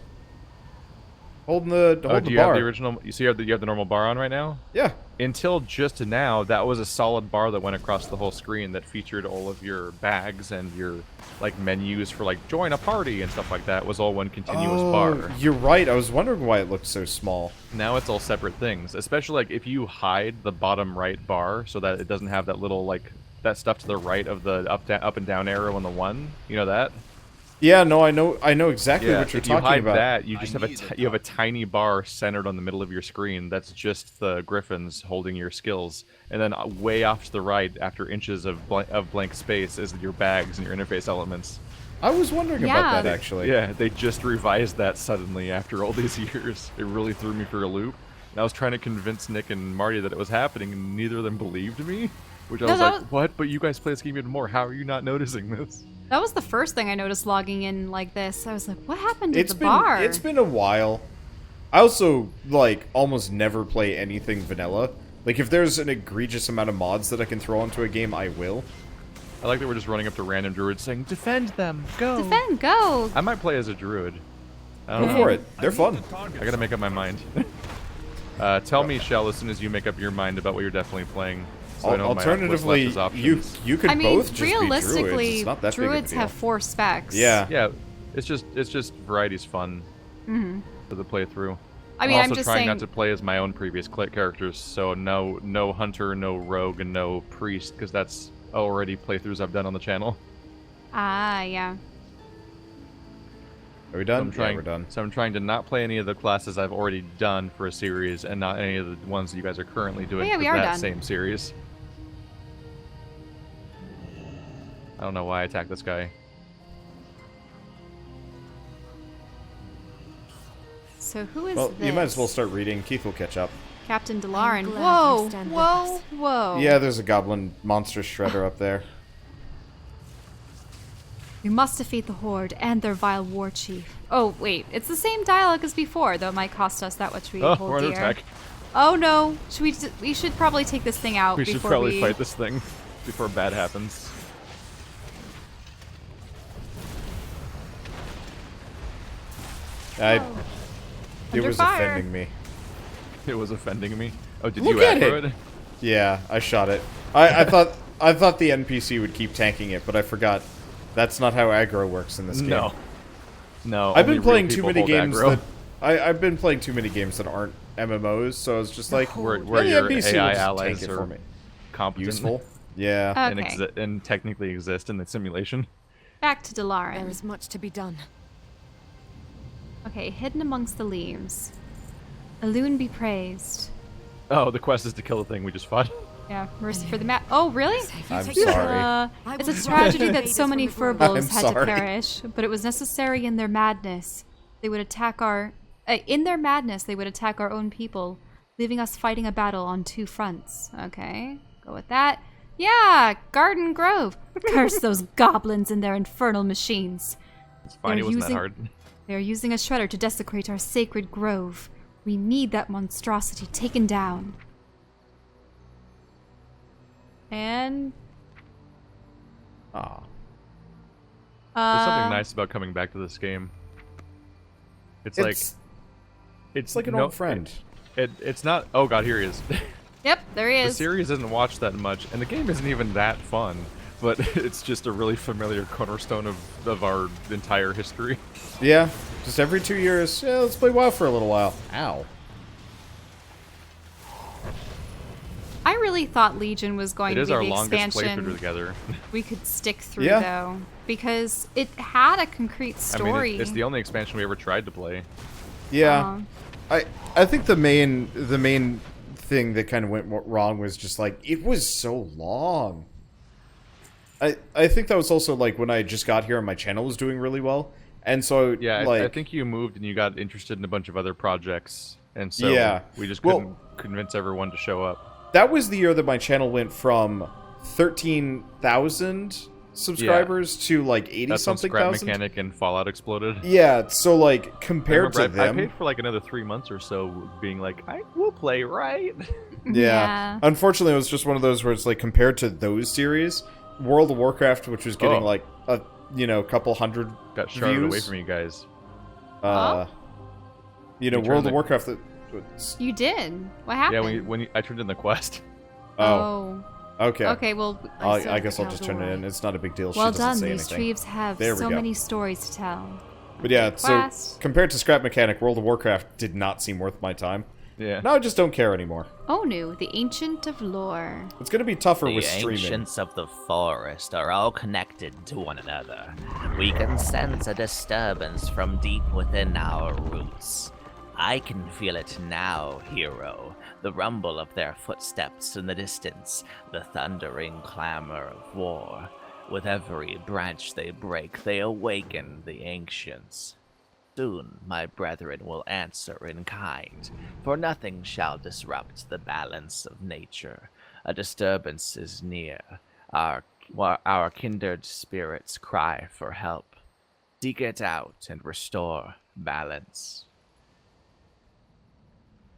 Holding the Oh, do the you bar. have the original? You see, you have the normal bar on right now. Yeah. Until just now, that was a solid bar that went across the whole screen that featured all of your bags and your like menus for like join a party and stuff like that. It was all one continuous bar. You're right. I was wondering why it looked so small. Now it's all separate things. Especially like if you hide the bottom right bar so that it doesn't have that little like that stuff to the right of the up and down arrow on the one. You know that? Yeah, no, I know exactly what you're if you talking hide about. that, you just have you have a tiny bar centered on the middle of your screen. That's just the griffins holding your skills, and then way off to the right, after inches of blank space, is your bags and your interface elements. I was wondering Yeah. about that actually. Yeah, they just revised that suddenly after all these years. It really threw me for a loop. And I was trying to convince Nick and Marty that it was happening, and neither of them believed me. Which I was like, what? But you guys play this game even more. How are you not noticing this? That was the first thing I noticed logging in like this. I was like, what happened to the bar? It's been a while. I also, like, almost never play anything vanilla. Like, if there's an egregious amount of mods that I can throw onto a game, I will. I like that we're just running up to random druids saying, defend them, go! Defend, go! I might play as a druid. Go for it. They're fun. I gotta make up my mind. Tell me, Shell, as soon as you make up your mind about what you're definitely playing. So I know alternatively, you could both just realistically, be druids. It's not that druids big of a have 4 specs. Yeah. Yeah, it's just variety's fun for the playthrough. I mean, I'm also I'm just trying saying, not to play as my own previous characters, so no hunter, no rogue, and no priest, because that's already playthroughs I've done on the channel. Ah, yeah. Are we done? So we're done. So I'm trying to not play any of the classes I've already done for a series, and not any of the ones that you guys are currently doing for that same series. I don't know why I attacked this guy. So who is well, this? you might as well start reading. Keith will catch up. Captain Delaran. Whoa, whoa, whoa. Yeah, there's a goblin monster shredder up there. We must defeat the Horde and their vile war chief. Oh, wait. It's the same dialogue as before, though it might cost us that much we hold we're under dear. attack. Oh, no. We should probably take this thing out We before should probably fight this thing before bad happens. It Under was fire. offending me. It was offending me. Oh, did Look you at aggro it? Yeah, I shot it. I thought the NPC would keep tanking it, but I forgot. That's not how aggro works in this game. No. I've been playing too hold many games aggro. that I've been playing too many games that aren't MMOs, so I was just like, where the your NPC AI will just allies tank it are for me. competent. Useful. Yeah. Okay. And technically exist in the simulation. Back to Delaran. There is much to be done. Okay, hidden amongst the leaves. Elune be praised. Oh, the quest is to kill the thing we just fought. Yeah, mercy for the map. Oh, really? I'm sorry. It's a tragedy that so many furbolgs I'm had sorry. to perish, but it was necessary in their madness. They would attack our... in their madness, they would attack our own people, leaving us fighting a battle on 2 fronts. Okay, go with that. Yeah, Garden Grove. Curse those goblins and their infernal machines. It's fine, it wasn't that hard. They are using a shredder to desecrate our sacred grove. We need that monstrosity taken down. And... Aw. There's something nice about coming back to this game. It's like an old friend. It's not... Oh god, here he is. Yep, there he The is. series isn't watched that much, and the game isn't even that fun, but it's just a really familiar cornerstone of our entire history. Yeah, just every 2 years, yeah, let's play WoW for a little while. Ow. I really thought Legion was going It to is be our the longest expansion playthrough together. we could stick through, Yeah. though. Because it had a concrete story. I mean, it's the only expansion we ever tried to play. Yeah. I think the main thing that kind of went wrong was just like it was so long. I think that was also like when I just got here and my channel was doing really well, and so Yeah, like I think you moved and you got interested in a bunch of other projects, and so Yeah. we just couldn't convince everyone to show up. that was the year that my channel went from 13,000 subscribers to like 80 That's when something Scrap thousand. Mechanic and Fallout exploded. Yeah, so like compared to I them, paid for like another 3 months or so, being like, I will play, right? yeah. Unfortunately, it was just one of those where it's like compared to those series, World of Warcraft, which was getting like a couple hundred Got sharded views. away from you guys. You know, You World turned of the- Warcraft. You did? What happened? Yeah, when I turned in the quest. Oh, okay. Okay, well... I guess I'll just turn it in. It's not a big deal. Well she doesn't done, say these anything. Treves have There we so go. many stories to tell. But yeah, so Quest. compared to Scrap Mechanic, World of Warcraft did not seem worth my time. Yeah. Now I just don't care anymore. Onu, the Ancient of Lore. It's gonna be tougher The with streaming. ancients of the forest are all connected to one another. We can sense a disturbance from deep within our roots. I can feel it now, hero. The rumble of their footsteps in the distance, the thundering clamor of war. With every branch they break, they awaken the ancients. Soon my brethren will answer in kind, for nothing shall disrupt the balance of nature. A disturbance is near. Our kindred spirits cry for help. Seek it out and restore balance.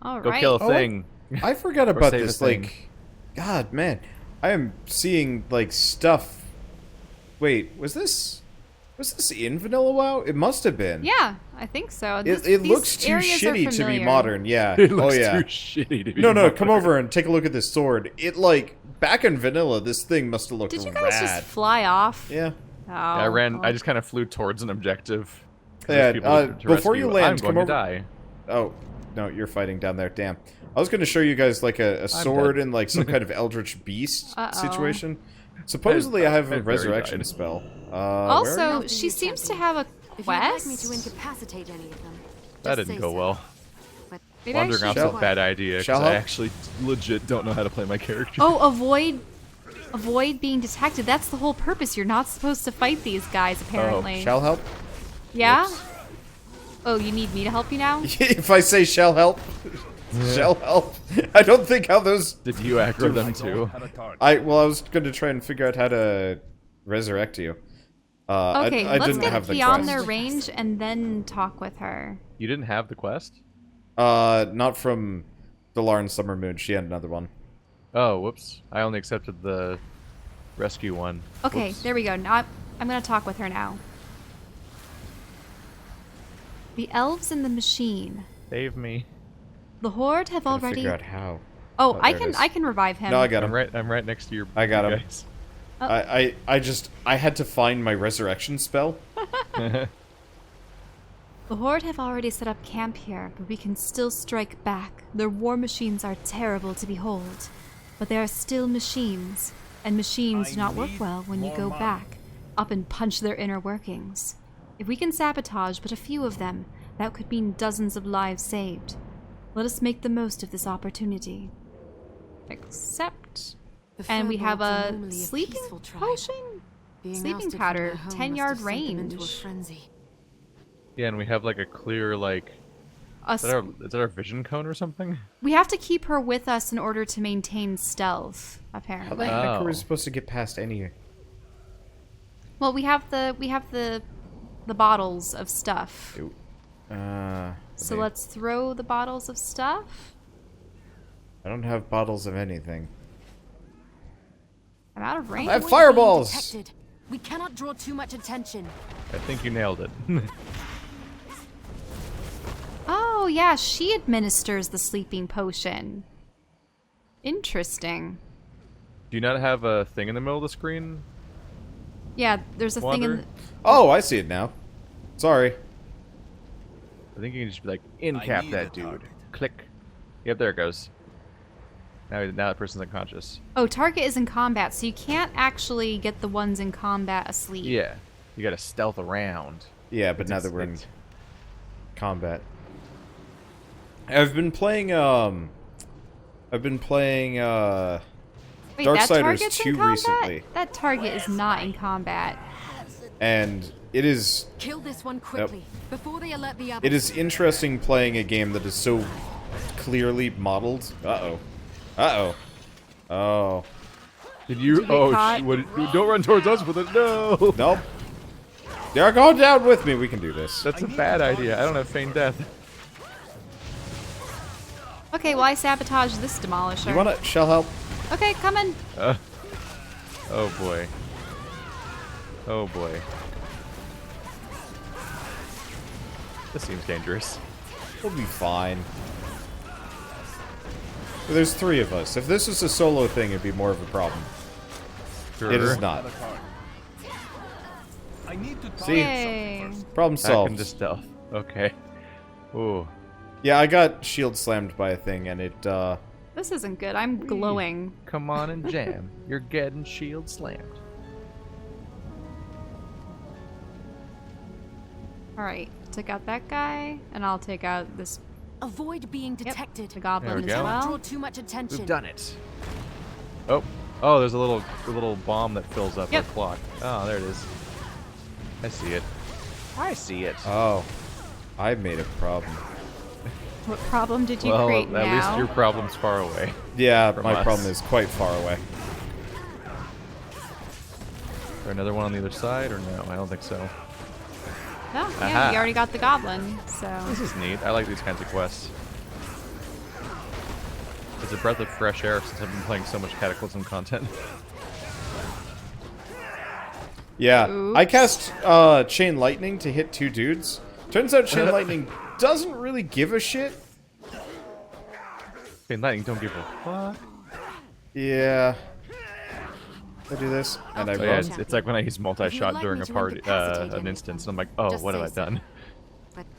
All Go right. kill a thing. I forgot Or about save a this. thing. Like, God, man, I am seeing like stuff. Wait, was this in Vanilla WoW? It must have been. Yeah, I think so. It These looks too areas are shitty to be familiar. modern. Yeah. It looks oh yeah. too shitty to be No, modern. come over and take a look at this sword. It like back in Vanilla, this thing must have looked Did you rad. guys just fly off? Yeah. Oh, I just kind of flew towards an objective. Yeah, There's people to before rescue. you land, I'm come going to over- die. Oh, no, you're fighting down there. Damn. I was going to show you guys like a sword dead. and like some kind of eldritch beast Uh-oh. situation. Supposedly, I have a I've very resurrection died. spell. Also, she seems to have a If you'd like me to quest. incapacitate any of them, That just didn't say go so. well. But Maybe I Wandering should- off's a bad idea Shall because I help? actually legit don't know how to play my character. Oh, avoid being detected. That's the whole purpose. You're not supposed to fight these guys, apparently. Shall help? Yeah? Whoops. Oh, you need me to help you now? If I say shall help, shall help. I don't think how those. Did you aggro them too? I was going to try and figure out how to resurrect you. Okay, I let's didn't get have the beyond quest. their range and then talk with her. You didn't have the quest? Not from the Lauren Summer Moon. She had another one. Oh, whoops. I only accepted the rescue one. Okay, Whoops. there we go. Now I'm going to talk with her now. The elves and the machine. Save me. The Horde have Gotta already. figure out how. Oh, Oh, I there it can is. I can revive him. No, I got him. I'm right next to your. I got him. guys. I had to find my resurrection spell. The Horde have already set up camp here, but we can still strike back. Their war machines are terrible to behold, but they are still machines, and machines do not work well when you go back, up and punch their inner workings. If we can sabotage but a few of them, that could mean dozens of lives saved. Let us make the most of this opportunity. Except... The And we have Firbolgs are a normally sleeping peaceful tribe. potion? Being Sleeping ousted from powder, their home 10-yard must have sent them into a range. frenzy. Yeah, and we have like a clear like. Us. Is that our vision cone or something? We have to keep her with us in order to maintain stealth, How apparently. the heck are we Oh. supposed to get past any? Well, we have the bottles of stuff. So okay. let's throw the bottles of stuff. I don't have bottles of anything. I'm out of range. I have Avoid fireballs! being detected. We cannot draw too much attention. I think you nailed it. Oh yeah, she administers the sleeping potion. Interesting. Do you not have a thing in the middle of the screen? Yeah, there's a thing Wander? in. Oh, I see it now. Sorry. I think you can just be like, in-cap that dude. Click. Yep, there it goes. Now that person's unconscious. Oh, target is in combat, so you can't actually get the ones in combat asleep. Yeah. You gotta stealth around. Yeah, but now It's- that we're in it's- combat. I've been playing Wait, that Darksiders target's 2 in combat? recently. That target is not in combat. and it is Kill this one quickly before they alert the others. it is interesting playing a game that is so clearly modeled. Uh-oh. Uh-oh. Oh. Did you? get Oh, caught? don't run towards us with it. No. Nope. They're going down with me. We can do this. That's a bad idea. I don't have feigned death. Okay, well I sabotage this demolisher. You wanna shell help? Okay, coming. Oh boy. Oh boy. This seems dangerous. We'll be fine. There's 3 of us. If this was a solo thing, it'd be more of a problem. Sure. It is not. See? Yay. Problem Back solved. into stealth. Okay. Ooh. Yeah, I got shield slammed by a thing, and it, This isn't good. I'm glowing. Come on and jam. You're getting shield slammed. Alright, took out that guy, and I'll take out this Avoid being detected. the goblin There we as go. Cannot draw well. too much attention. We've done it. Oh. Oh, there's a little bomb that fills up Yep. our clock. Oh, there it is. I see it. I see it. oh. I made a problem. What problem did you well, create at now? least your problem's far away. Yeah, from my us. problem is quite far away. Is there another one on the other side, or no? I don't think so. No, Aha. yeah, you already got the goblin, so... This is neat. I like these kinds of quests. It's a breath of fresh air since I've been playing so much Cataclysm content. Yeah, Oops. I cast Chain Lightning to hit 2 dudes. Turns out Chain Lightning doesn't really give a shit. Chain Lightning don't give a fuck. Yeah. I do this, and I Oh, run. yeah, it's like when I use multi-shot like during me a to party, incapacitate an him, instance, and I'm like, oh, just what have I say so. done?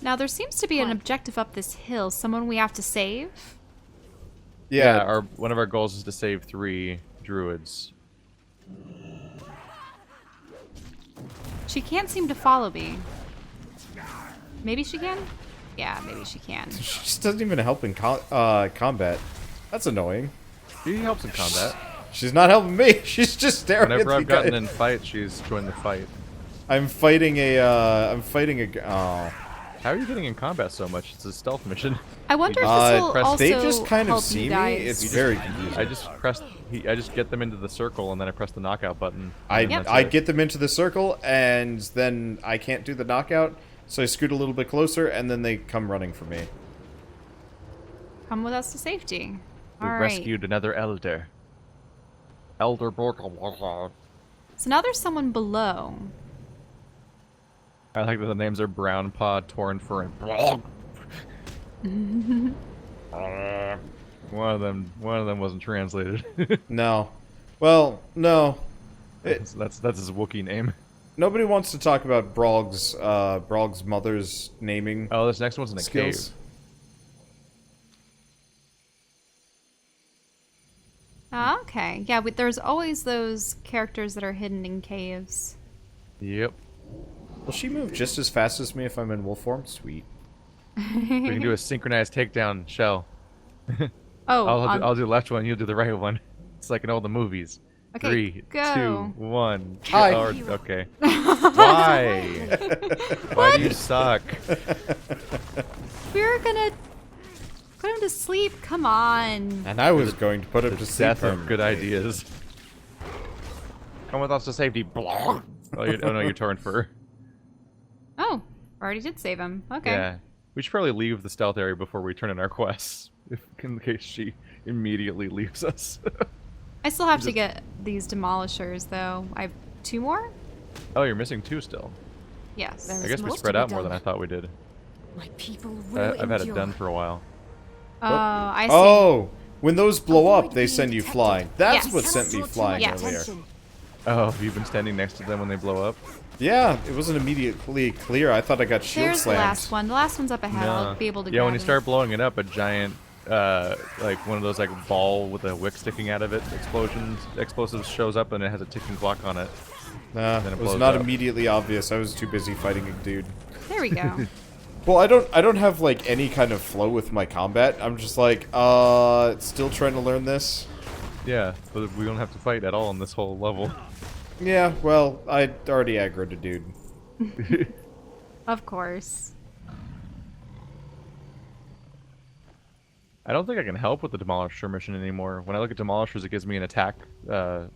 Now, there seems to be an What? objective up this hill. Someone we have to save? Yeah, One of our goals is to save 3 druids. She can't seem to follow me. Maybe she can? Yeah, maybe she can. she just doesn't even help in combat. That's annoying. She helps in combat. She's not helping me. She's just staring Whenever at I've the guy. gotten in fights, she's joined the fight. I'm fighting a. Oh. How are you getting in combat so much? It's a stealth mission. I wonder if this will also They just kind of help see you me. guys. It's very confusing. I just get them into the circle, and then I press the knockout button. I and that's I it. get them into the circle, and then I can't do the knockout, so I scoot a little bit closer, and then they come running for me. Come with us to safety. We All right. rescued another elder. Elder Borkel. So now there's someone below. I like that the names are Brown Paw, Torn Fur, and One of them wasn't translated. No. Well, no. that's his Wookiee name. Nobody wants to talk about Brog's mother's naming Oh, this next one's in a skills. cave. Oh, okay. Yeah, but there's always those characters that are hidden in caves. Yep. Will she move just as fast as me if I'm in wolf form? Sweet. We can do a synchronized takedown, Shell. Oh, I'll do the left one, you'll do the right one. It's like in all the movies. Okay, 3, go. 2, 1. Hi. Okay. Why? Why do you suck? we're gonna put him to sleep. Come on. And I was going to put him to sleep. Death of good ideas. Come with us to safety. Oh, no, you're Torn Fur. Oh, already did save him. Okay. Yeah. We should probably leave the stealth area before we turn in our quests, in case she immediately leaves us. I still have to get these demolishers, though. I have 2 more? Oh, you're missing 2 still. Yes. There I is guess we more spread to be out more than done. I thought we did. My people will I've had it endure. done for a while. Oh, I see. Oh, when those blow up, Avoid they being send you detected. flying. That's Yes. what Cannot sent me draw too flying much Yes. earlier. attention. Oh, have you been standing next to them when they blow up? Yeah, it wasn't immediately clear. I thought I got shield There's the slammed. last one. The last one's up ahead. I'll be able to Yeah, grab when you it. start blowing it up, a giant, like one of those like ball with a wick sticking out of it, explosives shows up and it has a ticking clock on it. Nah, Then it it was blows not up. immediately obvious. I was too busy fighting a dude. There we go. Well, I don't have like any kind of flow with my combat. I'm just like, still trying to learn this. Yeah, but we don't have to fight at all on this whole level. Yeah, well, I already aggroed a dude. Of course. I don't think I can help with the Demolisher mission anymore. When I look at Demolishers, it gives me an attack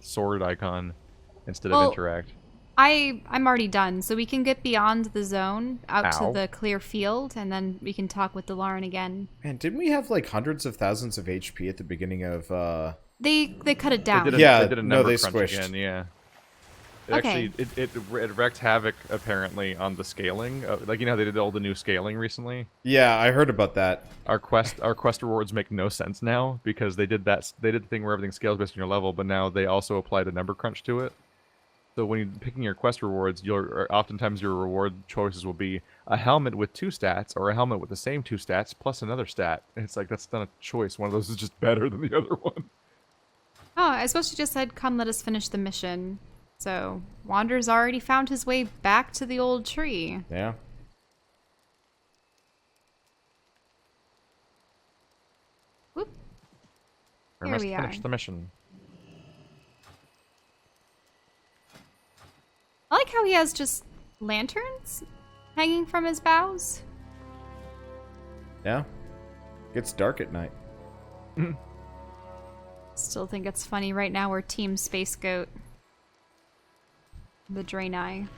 sword icon instead Well, of interact. I'm already done, so we can get beyond the zone out Ow. to the clear field, and then we can talk with Delaren again. Man, didn't we have like hundreds of thousands of HP at the beginning of? They cut it down. Yeah, they did a no, number they crunch squished. again, yeah. It Okay. actually, it wrecked havoc, apparently, on the scaling. Like, you know how they did all the new scaling recently? Yeah, I heard about that. Our quest rewards make no sense now, because they did the thing where everything scales based on your level, but now they also applied a number crunch to it. So when you're picking your quest rewards, oftentimes your reward choices will be a helmet with 2 stats, or a helmet with the same 2 stats, plus another stat. And it's like, that's not a choice. One of those is just better than the other one. Oh, I suppose she just said, come let us finish the mission. So, Wander's already found his way back to the old tree. Yeah. Whoop. We Here must we finish are. the mission. I like how he has just lanterns hanging from his boughs. Yeah. Gets dark at night. Still think it's funny. Right now we're Team Space Goat. The Draenei.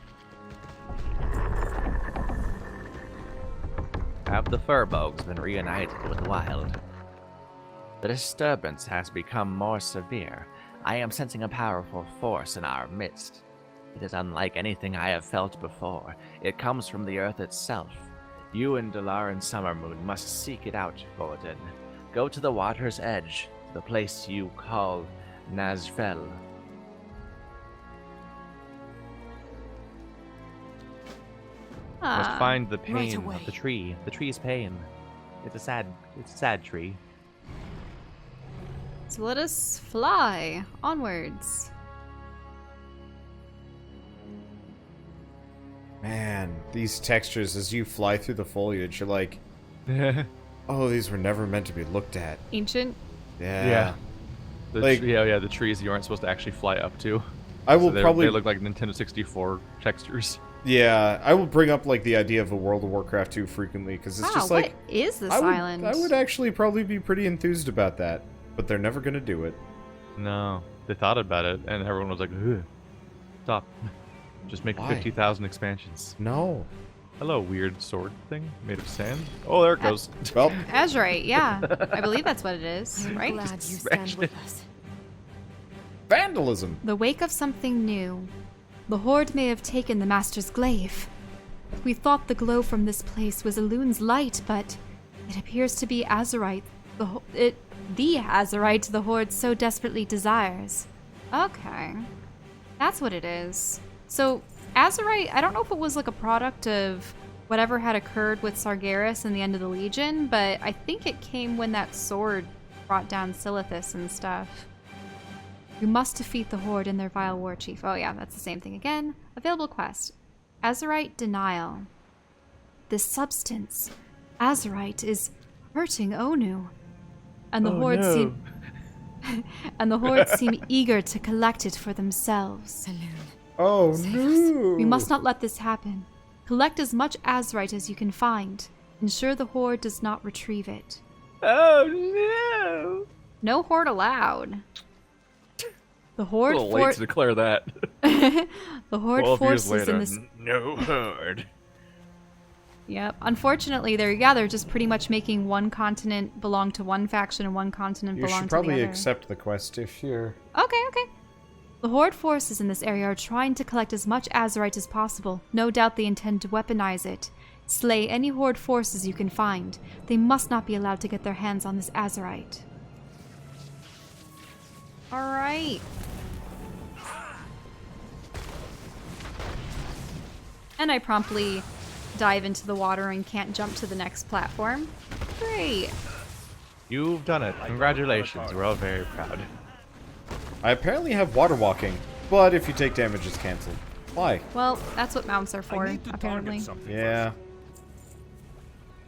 Have the Furbolgs been reunited with the wild? The disturbance has become more severe. I am sensing a powerful force in our midst. It is unlike anything I have felt before. It comes from the earth itself. You and Dalaran Summermoon must seek it out, Gordon. Go to the water's edge, the place you call Nazfel. Must find the right pain away. of the tree. The tree's pain. It's a sad tree. So let us fly onwards. Man, these textures as you fly through the foliage, you're like, oh, these were never meant to be looked at. Ancient. Yeah. The trees you aren't supposed to actually fly up to. I will They look like Nintendo 64 textures. Yeah, I will bring up like the idea of a World of Warcraft 2 frequently because it's just like, what is this I island? would actually probably be pretty enthused about that, but they're never gonna do it. No, they thought about it, and everyone was like, ugh, stop. Just make Why? 50,000 expansions. No. Hello, weird sword thing made of sand. Oh, there it goes. Well, Azurite, yeah. I believe that's what it is, I'm right? glad you stand with us. vandalism. The wake of something new. The Horde may have taken the Master's glaive. We thought the glow from this place was Elun's light, but it appears to be Azurite. The Azurite the Horde so desperately desires. Okay. That's what it is. So, Azurite, I don't know if it was like a product of whatever had occurred with Sargeras and the end of the Legion, but I think it came when that sword brought down Silithus and stuff. You must defeat the Horde and their vile war chief. Oh yeah, that's the same thing again. Available quest. Azurite Denial. This substance, Azurite, is hurting Onu. And the Horde seem and the Horde seem eager to collect it for themselves. Oh no! We must not let this happen. Collect as much Azurite as you can find. Ensure the Horde does not retrieve it. Oh no! No Horde allowed. The A Horde little late to declare that. The Horde 12 years forces later, in this. no Horde. Yep. Unfortunately, they're just pretty much making one continent belong to one faction and one continent You belong should to the probably other. accept the quest if you're... Okay. The Horde forces in this area are trying to collect as much Azurite as possible. No doubt they intend to weaponize it. Slay any Horde forces you can find. They must not be allowed to get their hands on this Azurite. Alright. And I promptly dive into the water and can't jump to the next platform. Great. You've done it. Congratulations. We're all very proud. I apparently have water walking, but if you take damage, it's cancelled. Why? Well, that's what mounts are for, apparently. Yeah.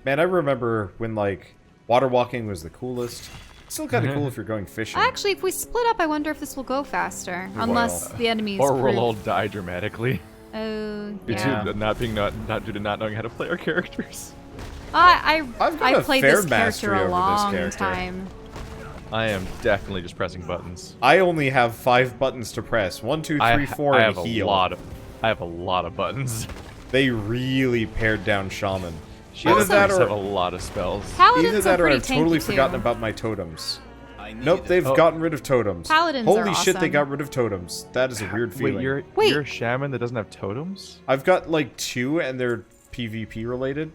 Man, I remember when, like, water walking was the coolest. It's still kind of cool if you're going fishing. Actually, if we split up, I wonder if this will go faster. Unless the enemies Or we'll prove... all die dramatically. Oh, Due yeah. to not due to not knowing how to play our characters. I've got I a played fair this character mastery a over this long character. time. I am definitely just pressing buttons. I only have 5 buttons to press. 1, 2, 3, 4, I and have heal. I have a lot of buttons. They really pared down Shaman. Shaman Either that have a or, lot of spells. Paladins either that are or pretty I've totally tanky, forgotten too. about my totems. Nope, they've gotten rid of totems. Paladins Holy are shit, they awesome. got rid of totems. That is a weird feeling. Wait. You're a shaman that doesn't have totems? I've got like 2 and they're PvP related.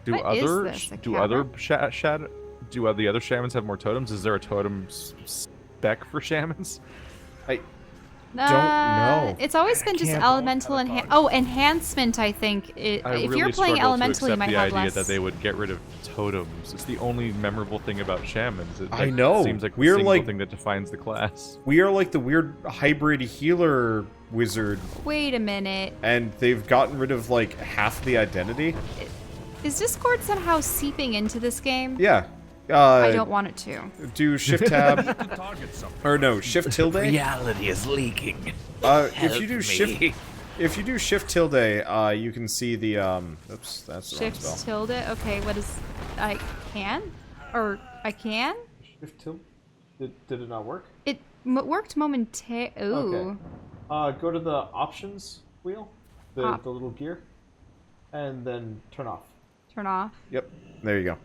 Do What is other this, a do cavern? other do the other shamans have more totems? Is there a totem spec for shamans? I don't know. It's always been just can't- elemental enhancement. I think I if really you're playing struggle elemental, to you accept might the have idea less. that they would get rid of totems. It's the only memorable thing about shamans. It, I like, know. Seems like We're the single like- thing that defines the class. We are like the weird hybrid healer wizard, Wait a minute. and they've gotten rid of like half the identity. Is Discord somehow seeping into this game? Yeah. I don't want it to. Do shift tab. Or no, shift tilde. Reality is leaking. If you do Help me. if you do shift tilde, you can see the oops, that's the wrong Shift spell. tilde. Okay, what is? I can. Or I can? Shift tilt? Did it not work? It worked momentarily. Ooh. Okay. Go to the options wheel, the little gear, and then turn off. Turn off. Yep. There you go.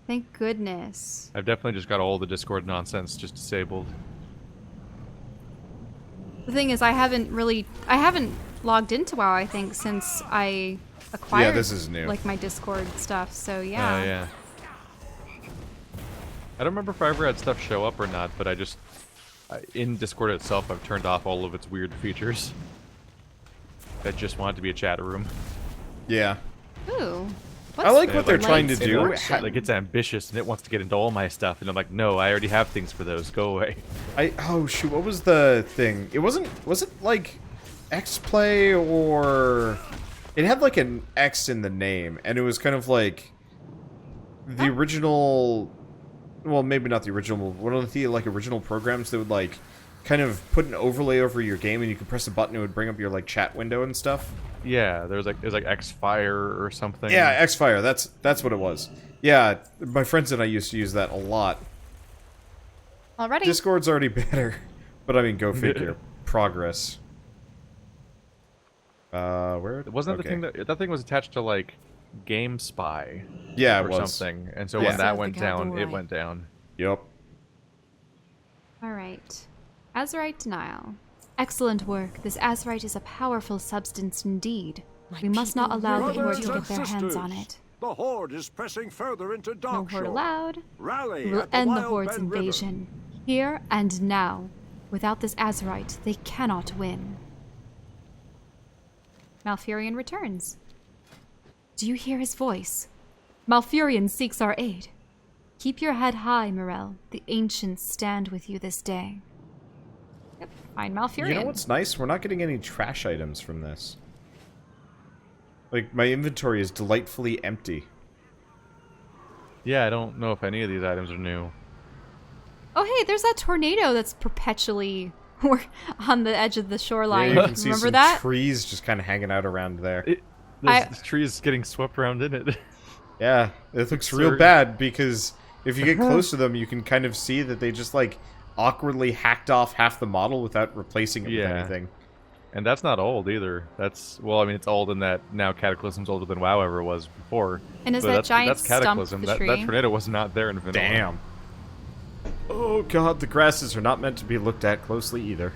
Thank goodness. I've definitely just got all the Discord nonsense just disabled. The thing is, I haven't logged into WoW, I think, since I acquired this is new. Like my Discord stuff. So yeah. Yeah. I don't remember if I ever had stuff show up or not, but in Discord itself, I've turned off all of its weird features. I just want it to be a chat room. Yeah. Ooh. I like what they're trying to do. Like, it's ambitious and it wants to get into all my stuff, and I'm like, no, I already have things for those. Go away. Oh shoot, what was the thing? Was it like X-Play, or it had like an X in the name, and it was kind of like the original, well, maybe not the original, one of the like original programs that would like kind of put an overlay over your game, and you could press a button, it would bring up your like chat window and stuff. Yeah, there's like X-Fire or something. Yeah, X-Fire, that's what it was. Yeah, my friends and I used to use that a lot. Already. Discord's already better, but I mean, go figure. Progress. Where? Wasn't that the thing that thing was attached to like GameSpy? Yeah, it or was something, and so when that went down, it went down. Yep. All right. Azurite denial. Excellent work. This Azurite is a powerful substance indeed. We must not allow the Horde to get their hands on it. The Horde is pressing further into Darkshore. No Horde allowed. Rally We will at the end the Wild Horde's Bend invasion. Here and now. Without this Azurite, they cannot win. Malfurion returns. Do you hear his voice? Malfurion seeks our aid. Keep your head high, Morel. The ancients stand with you this day. Yep, find Malfurion. You know what's nice? We're not getting any trash items from this. Like, my inventory is delightfully empty. Yeah, I don't know if any of these items are new. Oh, hey, there's that tornado that's perpetually on the edge of the shoreline. Yeah, you can see Remember some that? trees just kind of hanging out around there. This tree is getting swept around in it. Yeah, it looks real bad because if you get close to them, you can kind of see that they just, like, awkwardly hacked off half the model without replacing it with anything. And that's not old either. That's, well, I mean, it's old in that now Cataclysm's older than WoW ever was before. And is that giant that's Cataclysm. stump the That tree? tornado was not there in vanilla. Damn. Oh god, the grasses are not meant to be looked at closely either.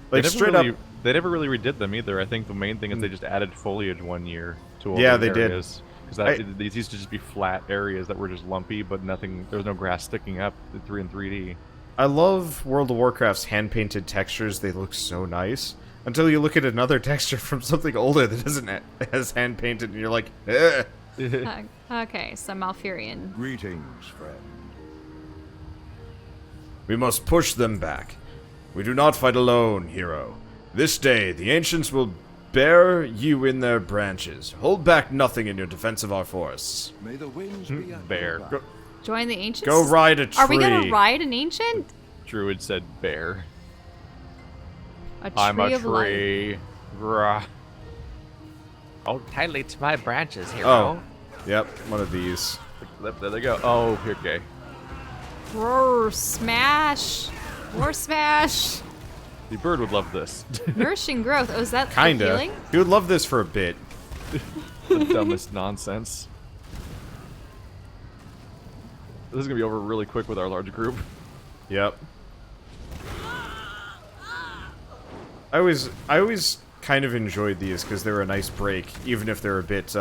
Like, straight up... They never really redid them either. I think the main thing is they just added foliage one year to all Yeah, those they areas. Because these used to just be flat areas that were just lumpy, but nothing. There was no grass sticking up in 3D. I love World of Warcraft's hand-painted textures. They look so nice. Until you look at another texture from something older that isn't as hand-painted, and you're like, eh. Okay, so Malfurion. Greetings, friend. We must push them back. We do not fight alone, hero. This day, the ancients will bear you in their branches. Hold back nothing in your defense of our forests. May the winds be at Bear. your back. Join the ancients? Go ride a tree. Are we gonna ride an ancient? Druid said bear. A tree I'm a of life. tree. Rah. Hold tightly to my branches, hero. Oh, yep, one of these. There they go. Oh, okay. Roar, smash! War smash! The bird would love this. Nourishing growth. Oh, is that Kinda. healing? He would love this for a bit. The dumbest nonsense. This is gonna be over really quick with our large group. Yep. I always kind of enjoyed these because they were a nice break, even if they're a bit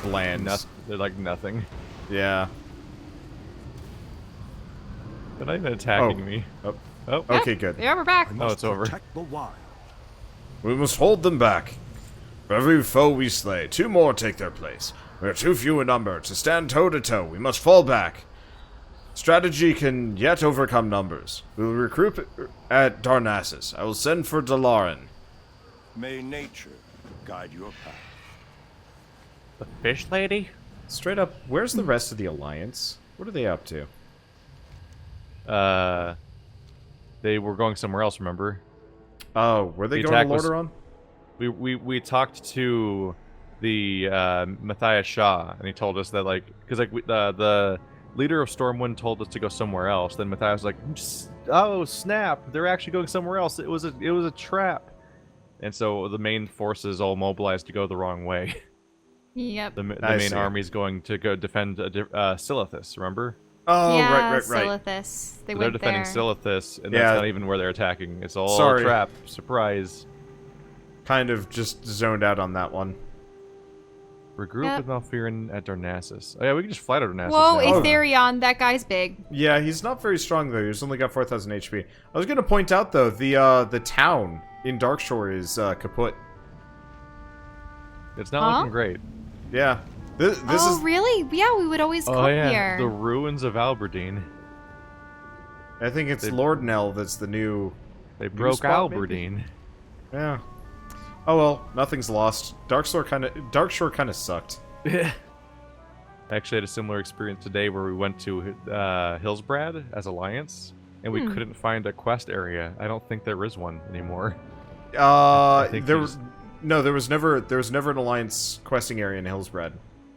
bland. They're like nothing. Yeah. They're not even attacking me. Oh. Oh. Okay, good. Yeah, we're back. Oh, it's over. Protect the wild. We must hold them back. For every foe we slay, 2 more take their place. We are too few in number to stand toe-to-toe. We must fall back. Strategy can yet overcome numbers. We will recruit at Darnassus. I will send for Dalaran. May nature guide your path. The fish lady? Straight up, where's the rest of the Alliance? What are they up to? They were going somewhere else, remember? Oh, were they The going to attack was- Lordaeron? We talked to the Matthias Shaw, and he told us that like, because like the leader of Stormwind told us to go somewhere else. Then Matthias was like, "Oh snap! They're actually going somewhere else. It was a trap." And so the main forces all mobilized to go the wrong way. Yep. The main army's going to go defend Silithus. Remember? Oh, yeah, right. Silithus. They're defending there. Silithus, and that's not even where they're attacking. It's all a trap. Surprise. Kind of just zoned out on that one. Regroup with Malfurion at Darnassus. Oh yeah, we can just fly to Darnassus. Whoa, now. Aetherion, that guy's big. Yeah, he's not very strong though. He's only got 4,000 HP. I was gonna point out though, the town in Darkshore is kaput. It's not looking great. Yeah. This is... really? Yeah, we would always come here. The ruins of Alberdine. I think it's Lordaeron that's the new... They broke Alberdine. Maybe? Yeah. Oh well, nothing's lost. Darkshore kind of sucked. I actually had a similar experience today where we went to Hillsbrad as Alliance, and we couldn't find a quest area. I don't think there is one anymore. There was never an Alliance questing area in Hillsbrad.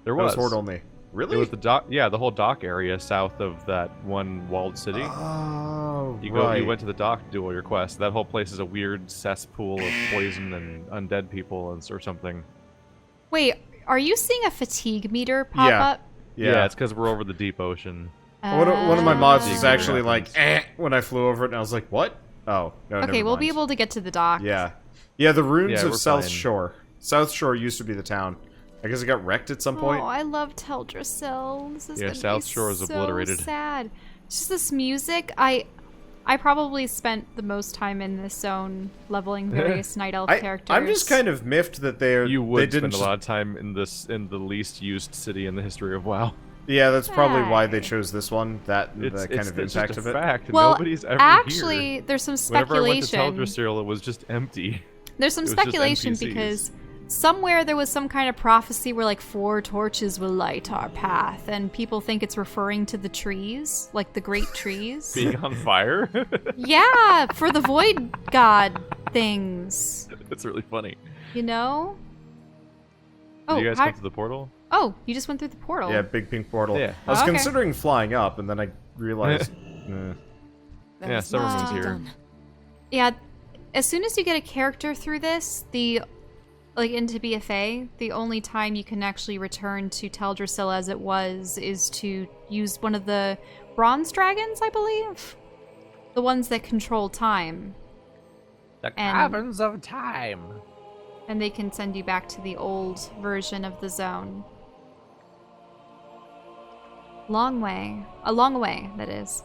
There was. That was Horde only. Really? It was the dock. Yeah, the whole dock area south of that one walled city. Oh, you went to the dock to do all your quests. That whole place is a weird cesspool of poison and undead people or something. Wait, are you seeing a fatigue meter pop up? Yeah, it's because we're over the deep ocean. One of my mods was actually like, when I flew over it, and I was like, what? Oh, no, okay, we'll be able to get to the dock. Yeah, the ruins of South Shore. South Shore used to be the town. I guess it got wrecked at some point. Oh, I love Teldrassil. This is gonna South Shore is so obliterated. Sad. Just this music. I probably spent the most time in this zone leveling various night elf characters. I'm just kind of miffed that you would spend a lot of time in the least used city in the history of WoW. Yeah, that's probably why they chose this one. The kind of impact of it. Fact. Well, nobody's ever actually, here. There's some speculation. Whenever I went to Teldrassil, it was just empty. There's some speculation because somewhere there was some kind of prophecy where like 4 torches will light our path, and people think it's referring to the trees, like the great trees. Being on fire? Yeah, for the void god things. That's really funny. You know? Did you guys come to the portal? Oh, you just went through the portal. Yeah, big pink portal. Yeah. I was considering flying up, and then I realized... Yeah, Summermoon's here. Yeah, as soon as you get a character through this, into BFA, the only time you can actually return to Teldrassil as it was is to use one of the bronze dragons, I believe. The ones that control time. The caverns of time. And they can send you back to the old version of the zone. A long way, that is.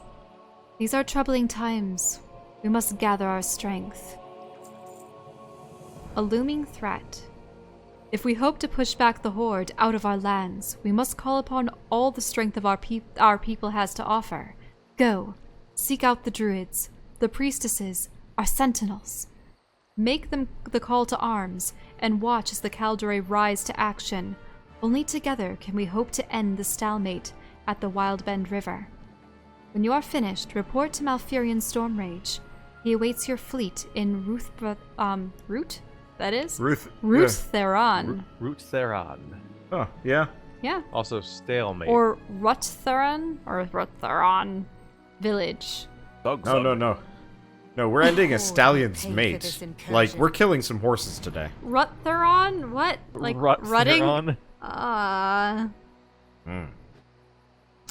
These are troubling times. We must gather our strength. A looming threat. If we hope to push back the Horde out of our lands, we must call upon all the strength of our people has to offer. Go, seek out the druids, the priestesses, our sentinels. Make them the call to arms, and watch as the Kaldore rise to action. Only together can we hope to end the stalemate at the Wildbend River. When you are finished, report to Malfurion Stormrage. He awaits your fleet in Root? That is? Ruththeron. Ruththeron. Oh, yeah. Yeah. Also stalemate. Or Ruththeron Village. No, we're ending a stallion's mate. Like, we're killing some horses today. Ruththeron? What? Like rutting?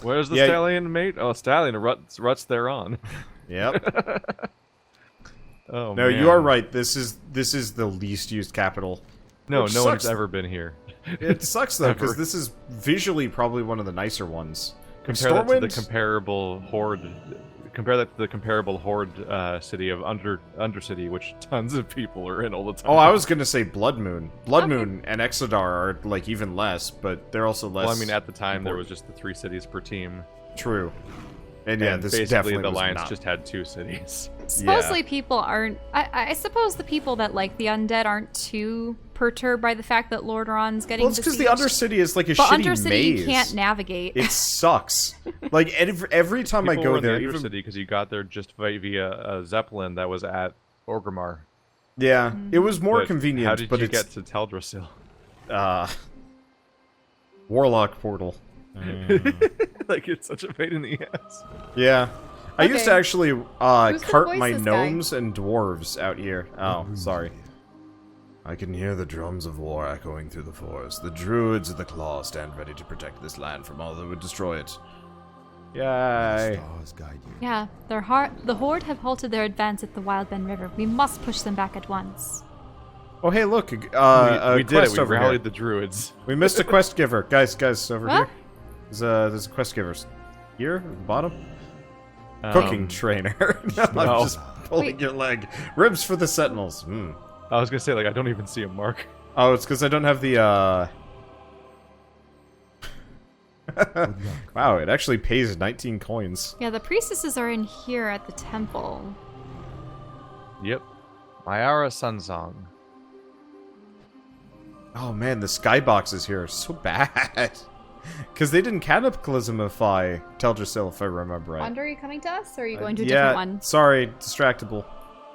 Where's the stallion mate? Oh, stallion ruts thereon. Yep. Oh, no, man. you are right. This is the least used capital. No one's ever been here. It sucks though, because this is visually probably one of the nicer ones. Compare that to the comparable Horde. Compare that to the comparable Horde city of Undercity, which tons of people are in all the time. Oh, I was gonna say Blood Moon. Moon and Exodar are like even less, but they're also less. Well, I mean, at the time there was just the 3 cities per team. True. And yeah, this basically definitely the Alliance not. just had 2 cities. Supposedly people aren't... I suppose the people that like the undead aren't too perturbed by the fact that Lordaeron's getting Well, it's because the Undercity is like a shitty Undercity maze. You can't navigate. It sucks. Like, every time people I go were in there... the Undercity because you got there just via a Zeppelin that was at Orgrimmar. Yeah, it was more but convenient, how did but you it's... get to Teldrassil? Warlock portal. Like, it's such a pain in the ass. Yeah. I used to Okay. actually Who's gonna cart voice my this guy? gnomes and dwarves out here. Oh, sorry. I can hear the drums of war echoing through the forest. The druids of the claw stand ready to protect this land from all that would destroy it. Yay. Stars guide you. Yeah, the Horde have halted their advance at the Wildben River. We must push them back at once. Oh, hey, look. We A did it. quest We over rallied here. the druids. We missed a quest giver. Guys, over What? here. There's a quest giver. Here, at the bottom. Cooking trainer. No, I'm no. just pulling Wait. your leg. Ribs for the sentinels. Hmm. I was gonna say, like, I don't even see a mark. Oh, it's because I don't have the, Wow, it actually pays 19 coins. Yeah, the priestesses are in here at the temple. Yep. Myara Sunsong. Oh man, the skyboxes here are so bad. Because they didn't cataclysmify Teldrassil, if I remember right. Wander, are you coming to us, or are you going to a Yeah, different one? sorry, distractible.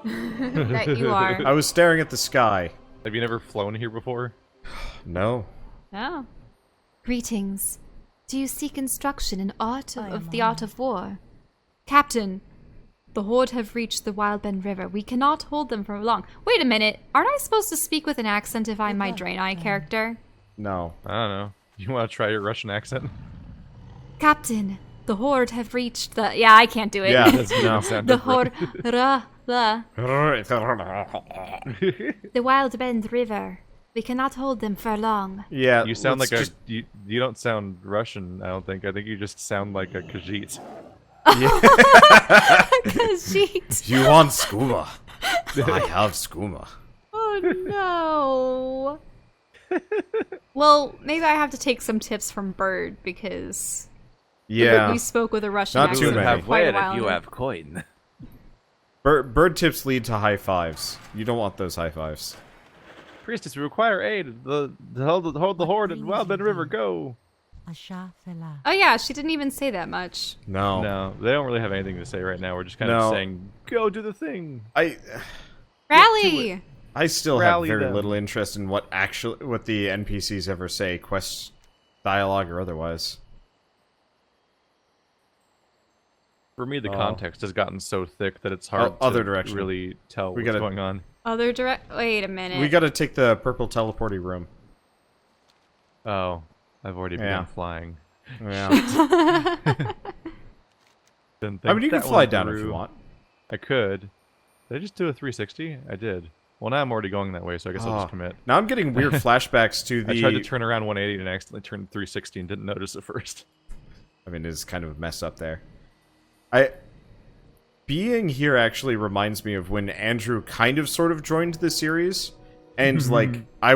That you are. I was staring at the sky. Have you never flown here before? No. Oh. Greetings. Do you seek instruction in the art of war? Captain, the Horde have reached the Wildben River. We cannot hold them for long. Wait a minute. Aren't I supposed to speak with an accent if I'm my Draenei character? No. I don't know. You want to try your Russian accent? Captain, the Horde have reached the... Yeah, I can't do it. Yeah, No. The Horde... The Wildbend River. We cannot hold them for long. Yeah, You sound let's like just- you don't sound Russian, I don't think. I think you just sound like a Khajiit. Khajiit. You want skooma? I have skooma. Oh no. Well, maybe I have to take some tips from Bird because Yeah. we spoke with a Russian Not accent too many. for Have quite a wit while. if you ago. have coin. Bird tips lead to high fives. You don't want those high fives. Priestess, we require aid. Hold the Horde at Wildbed River, go! Oh yeah, she didn't even say that much. No. No, they don't really have anything to say right now. We're just kind of No. saying, go do the thing. Rally! I still Rally have very them. little interest in what the NPCs ever say, quest dialogue or otherwise. For me, the Oh. context has gotten so thick that it's hard Other to direction. really tell We what's gotta- going on. Other direct. Wait a minute. We gotta take the purple teleporty room. Oh, I've already Yeah. begun flying. Yeah. Didn't think I mean, you can that fly one down if through. you want. I could. Did I just do a 360? I did. Well, now I'm already going that way, so I guess I'll Oh. just commit. Now I'm getting weird flashbacks to the... I tried to turn around 180 and accidentally turned 360 and didn't notice at first. I mean, it's kind of a mess up there. Being here actually reminds me of when Andrew kind of sort of joined the series. And, like, I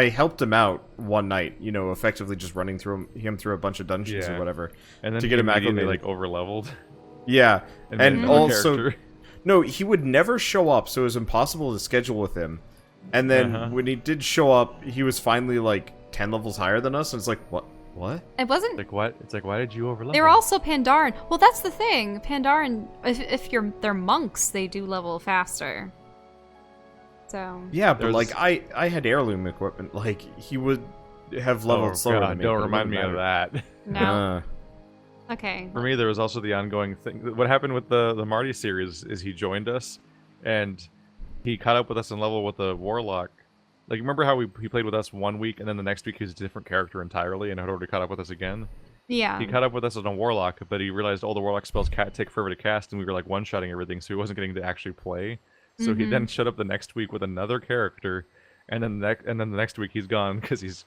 helped him out one night, you know, effectively just running him through a bunch of dungeons or Yeah. whatever. And then To he get him immediately, acclimated. like, over-leveled. Yeah. And And made a also... character. No, he would never show up, so it was impossible to schedule with him. And then when he did show up, he was finally, like, 10 levels higher than us, and it's like, what? What? It wasn't. Like, what? It's like, why did you overlevel? They were also Pandaren. Well, that's the thing. Pandaren, if they're monks, they do level faster. So. Yeah, but, There's- like, I had heirloom equipment. Like, he would have leveled slower God, than me. don't but it remind me wouldn't of matter. that. No. Okay. For me, there was also the ongoing thing. What happened with the Marty series is he joined us, and he caught up with us in level with the Warlock. Like, remember how he played with us 1 week, and then the next week he was a different character entirely, and had already caught up with us again? Yeah. He caught up with us as a Warlock, but he realized all the Warlock spells take forever to cast, and we were, like, one-shotting everything, so he wasn't getting to actually play. So he then showed up the next week with another character, and then the next week he's gone because he's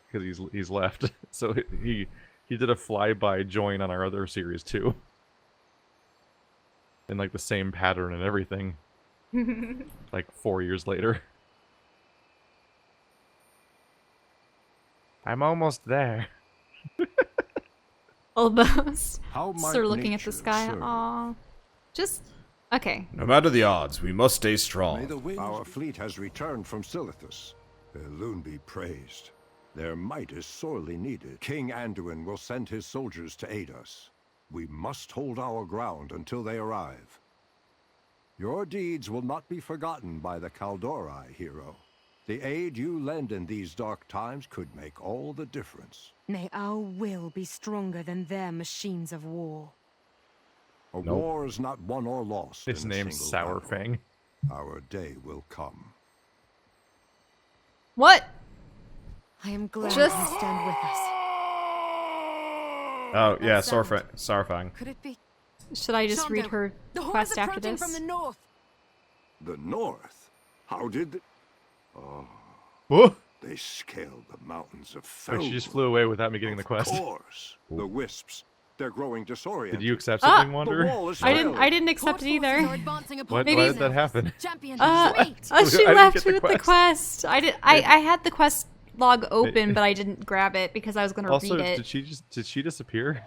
left. So he did a flyby join on our other series too, in like the same pattern and everything. Like 4 years later. I'm almost there. Almost. How might Sort of looking at the nature sky. serve? Aw. Just. Okay. No matter the odds, we must stay May strong. the wind... Our fleet has returned from Silithus. Elune be praised. Their might is sorely needed. King Anduin will send his soldiers to aid us. We must hold our ground until they arrive. Your deeds will not be forgotten by the Kaldori, hero. The aid you lend in these dark times could make all the difference. May our will be stronger than their machines of war. A war is not won or lost. His in a name's single battle. Sourfang. Our day will come. What? I am glad Just- you stand with us. Oh, yeah, sound. Saurfang. Could it be? Should I just read Shandor, her the horde quest is after approaching this? from the north. The North? How did they... Whoa! They scaled the mountains of Wait, Fel. she just flew away without me getting the quest. Of course. The wisps. They're growing disoriented. Did you accept Ah! something, The Wanderer? wall is I failing. didn't accept it either. Why Maybe- did that happen? Champion, She I didn't left get me the with the quest. quest. I had the quest log open, but I didn't grab it because I was gonna Also, read it. did she disappear?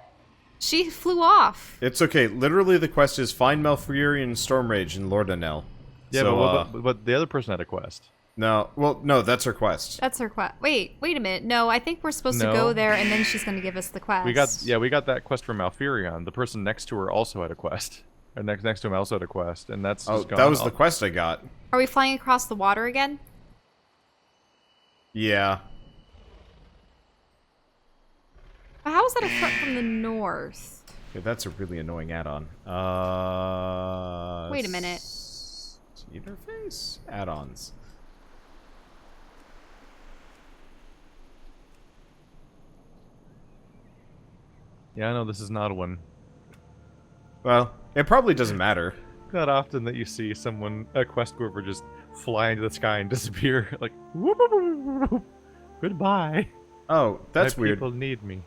She flew off. It's okay. Literally, the quest is find Malfurion and Stormrage in Lordaeron. Yeah, So, but the other person had a quest. no, well, no, that's her quest. That's her quest. Wait a minute. No, I think we're supposed to No. go there and then she's gonna give us the quest. We got that quest from Malfurion. The person next to her also had a quest. And next to him also had a quest, and that's Oh, just gone. that was the quest I got. Are we flying across the water again? Yeah. But how is that a threat from the north? Okay, that's a really annoying add-on. Wait a minute. Interface? Add-ons. Yeah, I know this is not one. Well, it probably doesn't matter. Not often that you see someone, a quest giver, just fly into the sky and disappear. Like, whoop, whoop, whoop, whoop. Goodbye. Oh, that's My weird. People need me.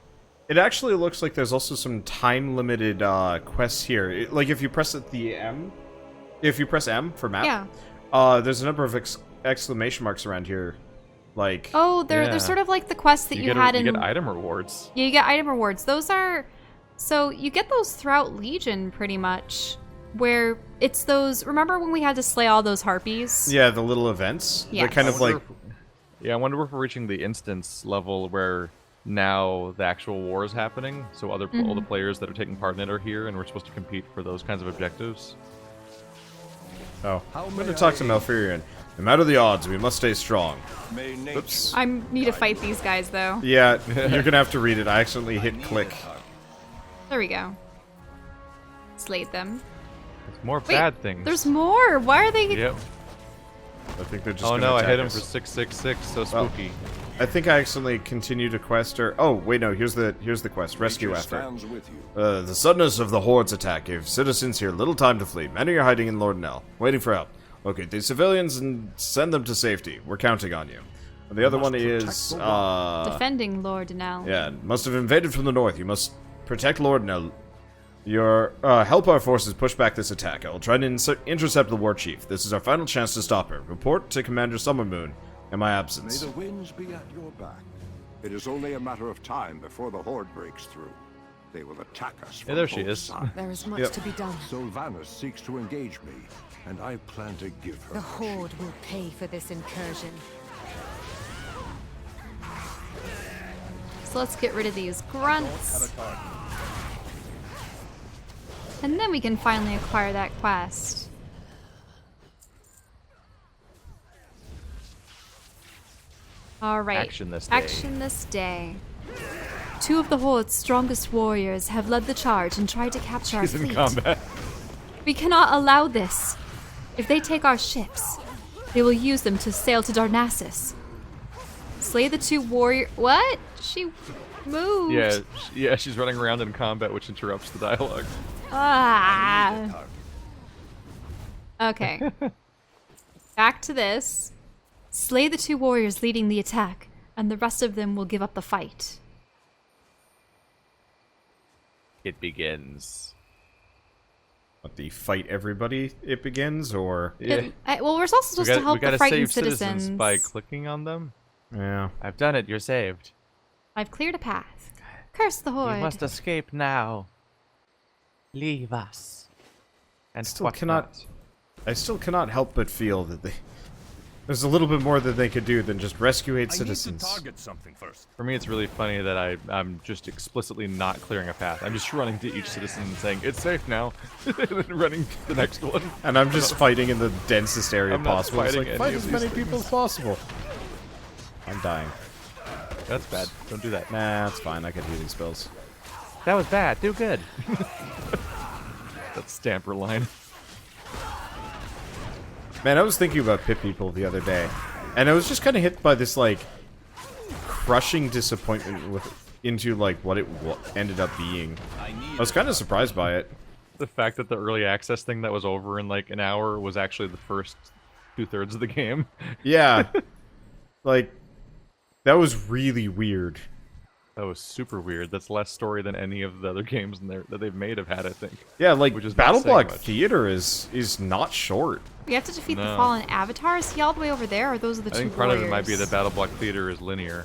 It actually looks like there's also some time-limited quests here. Like if you press M for map, Yeah. there's a number of exclamation marks around here. Like, Oh, they're Yeah. sort of like the quests that you, get had you in. get item rewards. Yeah, you get item rewards. Those are. So you get those throughout Legion pretty much. Where it's those. Remember when we had to slay all those harpies? yeah, the little events. They're Yes. kind of like, Yeah, I wonder if we're reaching the instance level where now the actual war is happening. So all the players that are taking part in it are here, and we're supposed to compete for those kinds of objectives. oh, I'm gonna talk to Malfurion. No matter the odds, we must stay strong. May nature Oops. I need to fight these guys though. Yeah, you're gonna have to read it. I accidentally hit click. There we go. Slayed them. It's more Wait, bad things. There's more. Why are they? Yep. I think they're just. Oh gonna no, I attack hit him us. for 666. So Well, spooky. I think I accidentally continued a quest, or oh wait, no. Here's the quest. Rescue nature effort. stands with you. The suddenness of the Horde's attack gave citizens here little time to flee. Many are hiding in Lordaeron, waiting for help. Locate these civilians and send them to safety. We're counting on you. And the other one protect is, the Defending Lord Danelle. yeah, must have invaded from the north. You must protect Lordaeron. Help our forces push back this attack. I will try to intercept the war chief. This is our final chance to stop her. Report to Commander Summermoon in my May absence. the winds be at your back. It is only a matter of time before the Horde breaks through. They will attack us from there she both is. sides. There is much Yep. to be done. Sylvanas seeks to engage me, and I plan to give her The what she Horde will pay for this incursion. So let's get rid of these grunts. And then we can finally acquire that quest. Alright. Action this day. Action this day. 2 of the Horde's strongest warriors have led the charge and tried to capture our He's in fleet. combat. We cannot allow this. If they take our ships, they will use them to sail to Darnassus. Slay the 2 warrior. What? She moved. Yeah, she's running around in combat, which interrupts the dialogue. Ah. Okay. Back to this. Slay the 2 warriors leading the attack, and the rest of them will give up the fight. It begins. What, the fight everybody it begins, or Yeah. Well, we're also supposed to help we gotta the frightened save citizens. by clicking on them. yeah. I've done it. You're saved. I've cleared a path. Curse the Horde. You must escape now. Leave us. And Still what cannot. not? I still cannot help but feel that There's a little bit more that they could do than just rescue 8 citizens. Target something first. For me, it's really funny that I'm just explicitly not clearing a path. I'm just running to each citizen and saying, it's safe now, and then running to the next one. And I'm just fighting in the densest area I'm not possible. It's like, fighting fight any as of many these people as possible. I'm dying. That's bad. Don't do that. Nah, it's fine. I can do these spells. That was bad. Do good. That's Stamper line. Man, I was thinking about pit people the other day, and I was just kind of hit by this, like, crushing disappointment into, like, what it ended up being. I was kind of surprised by it. The fact that the early access thing that was over in, like, an hour was actually the first 2/3 of the game. Yeah. Like, that was really weird. That was super weird. That's less story than any of the other games in there that they've made have had, I think. Yeah, like, Which is Battle not saying Block much. Theater is not short. We have to defeat the No. fallen avatar. Is he all the way over there, or those are the I two think part warriors? of it might be that Battle Block Theater is linear.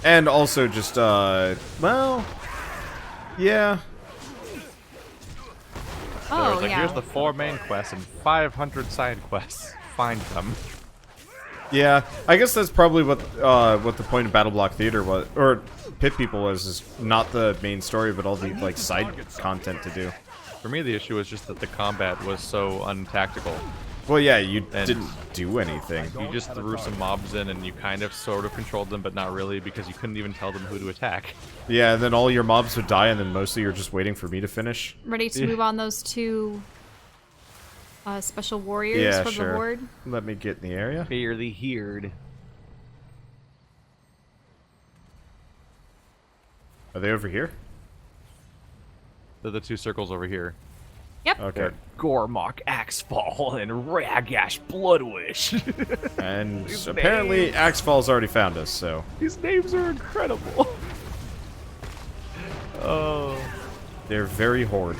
And also just, well, yeah. So Oh, it's like, yeah. here's the 4 main quests and 500 side quests. Find them. Yeah, I guess that's probably what the point of Battle Block Theater was, or Pit People was, is not the main story, but all the, like, side content to do. For me, the issue was just that the combat was so untactical. Well, yeah, you And- didn't do anything. You just threw some mobs in and you kind of sort of controlled them, but not really, because you couldn't even tell them who to attack. Yeah, and then all your mobs would die, and then mostly you're just waiting for me to finish. Ready to move on those two special warriors Yeah, from sure. the horde? Let me get in the area. Barely heard. Are they over here? They're the 2 circles over here. Yep. Okay. Gormok, Axefall, and Ragash Bloodwish. And These apparently Axefall's already found us, so... These names are incredible. Oh. They're very horde.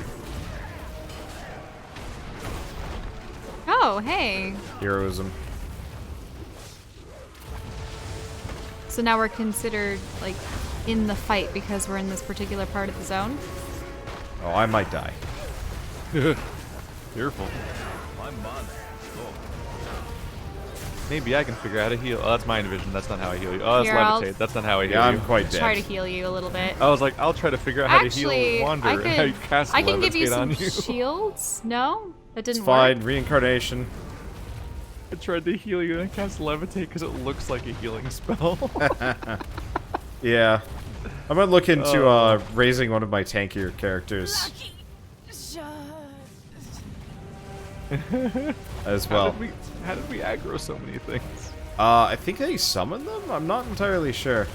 Oh, hey. Heroism. So now we're considered, like, in the fight because we're in this particular part of the zone? Oh, I might die. Careful. Maybe I can figure out how to heal. Oh, that's mind vision. That's not how I heal you. Oh, that's Here, I'll- levitate. That's not how I heal Yeah, I'm you. quite dead. Try to heal you a little bit. I was like, I'll try to figure out how to Actually, heal Wander I and how you could. cast I can give you levitate some on you. shields. No, that It's didn't fine. work. Reincarnation. I tried to heal you and I cast levitate because it looks like a healing spell. Yeah. I'm gonna look into raising one of my tankier characters as well. How did we aggro so many things? I think they summon them? I'm not entirely sure.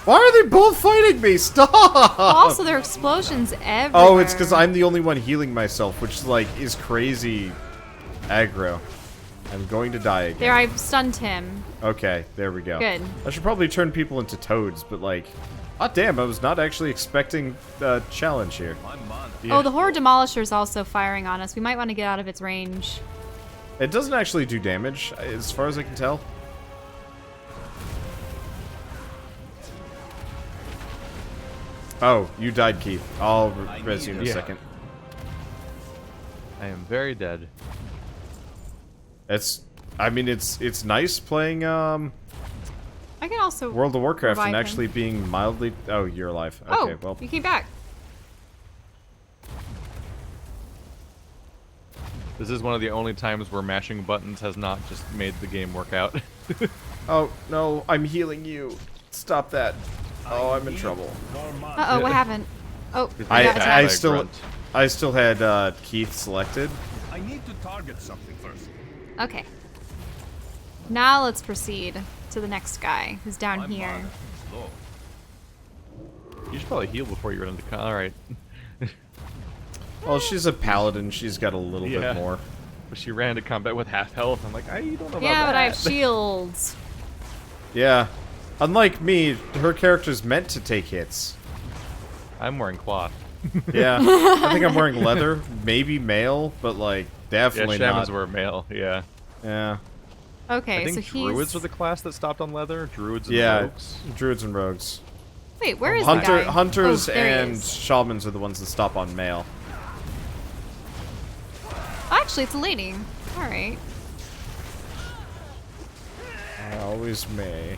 Why are they both fighting me? Stop! Also, there are explosions everywhere. Oh, it's because I'm the only one healing myself, which, like, is crazy aggro. I'm going to die again. There, I've stunned him. Okay, there we go. Good. I should probably turn people into toads, but, like... Ah, damn, I was not actually expecting a challenge here. Oh, the Horde Demolisher's also firing on us. We might want to get out of its range. It doesn't actually do damage, as far as I can tell. Oh, you died, Keith. I'll res you in a second. I am very dead. I mean, it's nice playing, I can also. World of Warcraft and revive him. actually being mildly... Oh, you're alive. Okay, Oh, well... you came back. This is one of the only times where mashing buttons has not just made the game work out. Oh, no, I'm healing you. Stop that. Oh, I'm in trouble. Uh-oh, what happened? Oh, we got I attacked. still had Keith selected. I need to target something first. Okay. Now let's proceed to the next guy who's down here. You should probably heal before you run into Alright. Well, she's a paladin. She's got a little Yeah. bit more. But she ran into combat with half health. I'm like, I don't know about Yeah, but I have that. shields. Yeah. Unlike me, her character's meant to take hits. I'm wearing cloth. Yeah. I think I'm wearing leather. Maybe mail, but, like, Yeah, definitely shamans not. were male, yeah. Yeah. Okay, I think so he's... druids were the class that stopped on leather. Druids and Yeah. rogues. Druids and rogues. Wait, where is the guy? Hunters Oh, there he and is. shamans are the ones that stop on mail. Actually, it's a lady. Alright. I always may.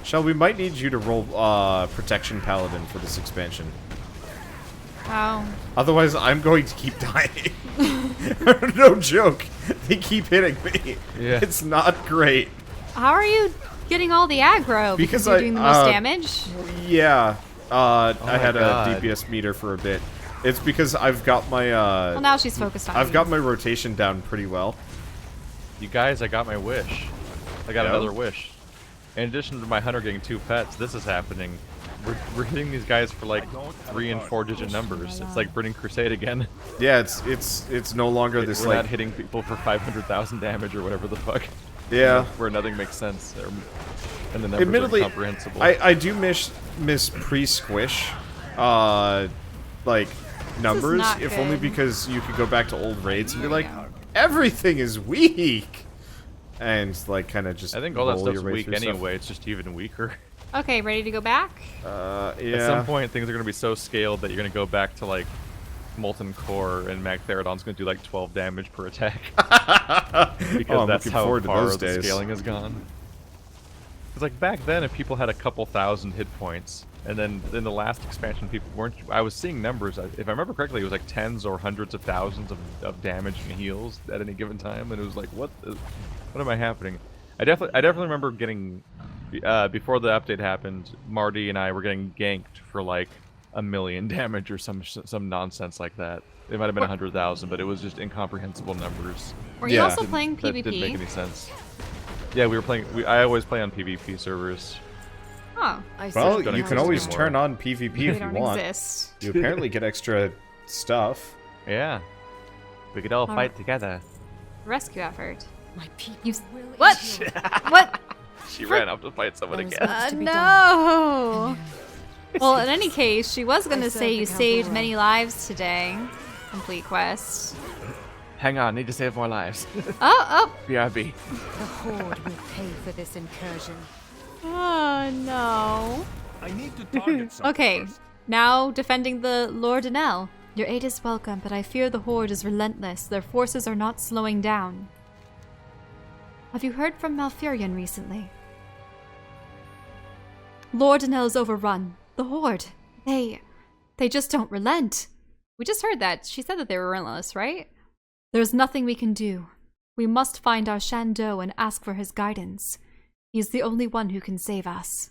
Shell, we might need you to roll Protection Paladin for this expansion. Oh. Otherwise, I'm going to keep dying. No joke. They keep hitting me. Yeah. It's not great. How are you getting all the aggro? Because you're doing the most damage? Yeah. I had a DPS meter for a bit. It's because I've got my well, now she's focused on I've got my rotation down pretty well. You guys, I got my wish. I got another wish. In addition to my hunter getting 2 pets, this is happening. We're hitting these guys for like 3 and 4 digit numbers. It's like Burning Crusade again. Yeah, it's no longer this we're like not hitting people for 500,000 damage or whatever the fuck. Yeah. Where nothing makes sense. And the numbers admittedly, are incomprehensible. I do miss pre-squish like numbers, if only because you could go back to old raids and be like, everything is weak, and like kind of just. I think all that stuff's weak anyway. It's just even weaker. Okay, ready to go back? Yeah. At some point, things are going to be so scaled that you're going to go back to like Molten Core, and Magtheridon's going to do like 12 damage per attack. Because that's how far the scaling has gone. Because like back then, if people had a couple thousand hit points, and then in the last expansion, people weren't. I was seeing numbers. If I remember correctly, it was like tens or hundreds of thousands of damage and heals at any given time, and it was like, what am I happening? I definitely remember getting. Before the update happened, Marty and I were getting ganked for like 1 million damage or some nonsense like that. It might have been 100,000, but it was just incomprehensible numbers. Were you also playing PvP? That didn't make any sense. Yeah, we were playing. I always play on PvP servers. Oh. Well, you can always turn on PvP if you want. Exist. You apparently get extra stuff. Yeah. We could all fight together. Rescue effort. My people What? What? She ran up to fight someone again. No. Well, in any case, she was going to say you saved many lives today. Complete quest. Hang on, need to save more lives. Oh. BRB. The Horde will pay for this incursion. Oh, no. I need to target someone Okay, first. now defending the Lordaeron. Your aid is welcome, but I fear the Horde is relentless. Their forces are not slowing down. Have you heard from Malfurion recently? Lordaeron is overrun. The Horde, they just don't relent. We just heard that. She said that they were relentless, right? There's nothing we can do. We must find our Shando and ask for his guidance. He's the only one who can save us.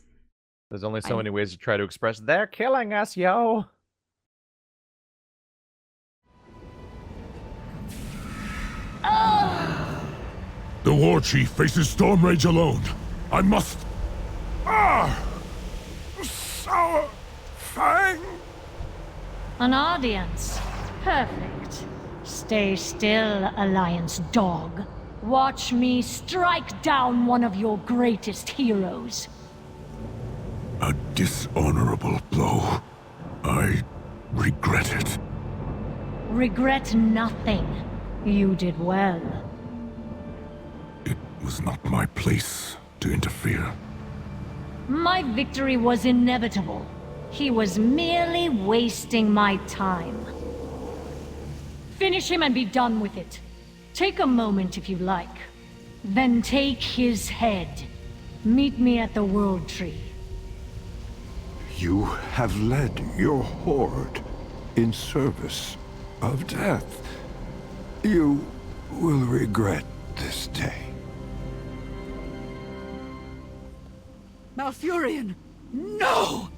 There's only so many ways to try to express, they're killing us, yo! The war chief faces Stormrage alone. I must... Sour Fang! An audience. Perfect. Stay still, Alliance dog. Watch me strike down one of your greatest heroes. A dishonorable blow. I regret it. Regret nothing. You did well. It was not my place to interfere. My victory was inevitable. He was merely wasting my time. Finish him and be done with it. Take a moment if you like. Then take his head. Meet me at the World Tree. You have led your horde in service of death. You will regret this day. Malfurion! No!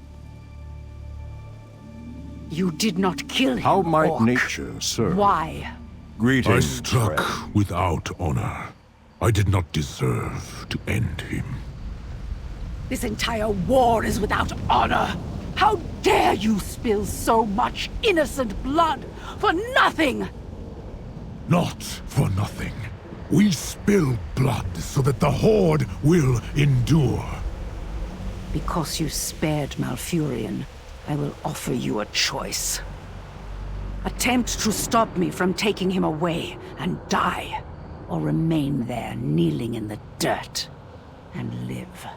You did not kill him, How might orc. nature serve? Why? Greetings, I struck friend. without honor. I did not deserve to end him. This entire war is without honor! How dare you spill so much innocent blood for nothing! Not for nothing. We spill blood so that the Horde will endure. Because you spared Malfurion, I will offer you a choice. Attempt to stop me from taking him away and die, or remain there kneeling in the dirt and live.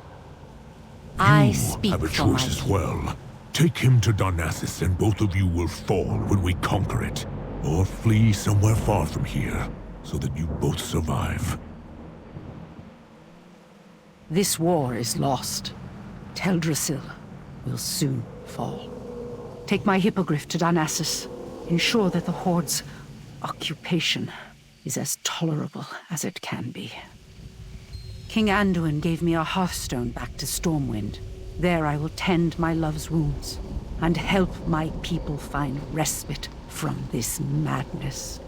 I speak have a for my choice as well. Take him to Darnassus and both of you will fall when we conquer it. Or flee somewhere far from here, so that you both survive. This war is lost. Teldrassil will soon fall. Take my hippogriff to Darnassus. Ensure that the Horde's occupation is as tolerable as it can be. King Anduin gave me a hearthstone back to Stormwind. There I will tend my love's wounds and help my people find respite from this madness.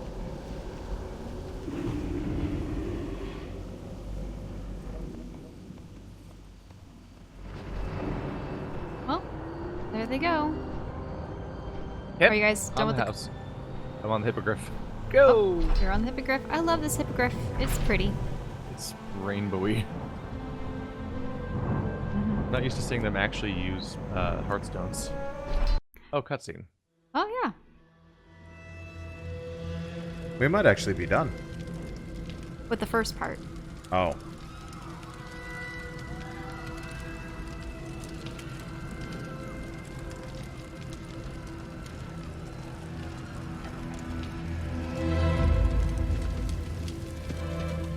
Well, there they go. Yep, Are you guys done with the house? I'm on the hippogriff. Go! Oh, you're on the hippogriff. I love this hippogriff. It's pretty. It's rainbowy. Not used to seeing them actually use hearthstones. Oh, cutscene. Oh, yeah. We might actually be done. With the first part. Oh.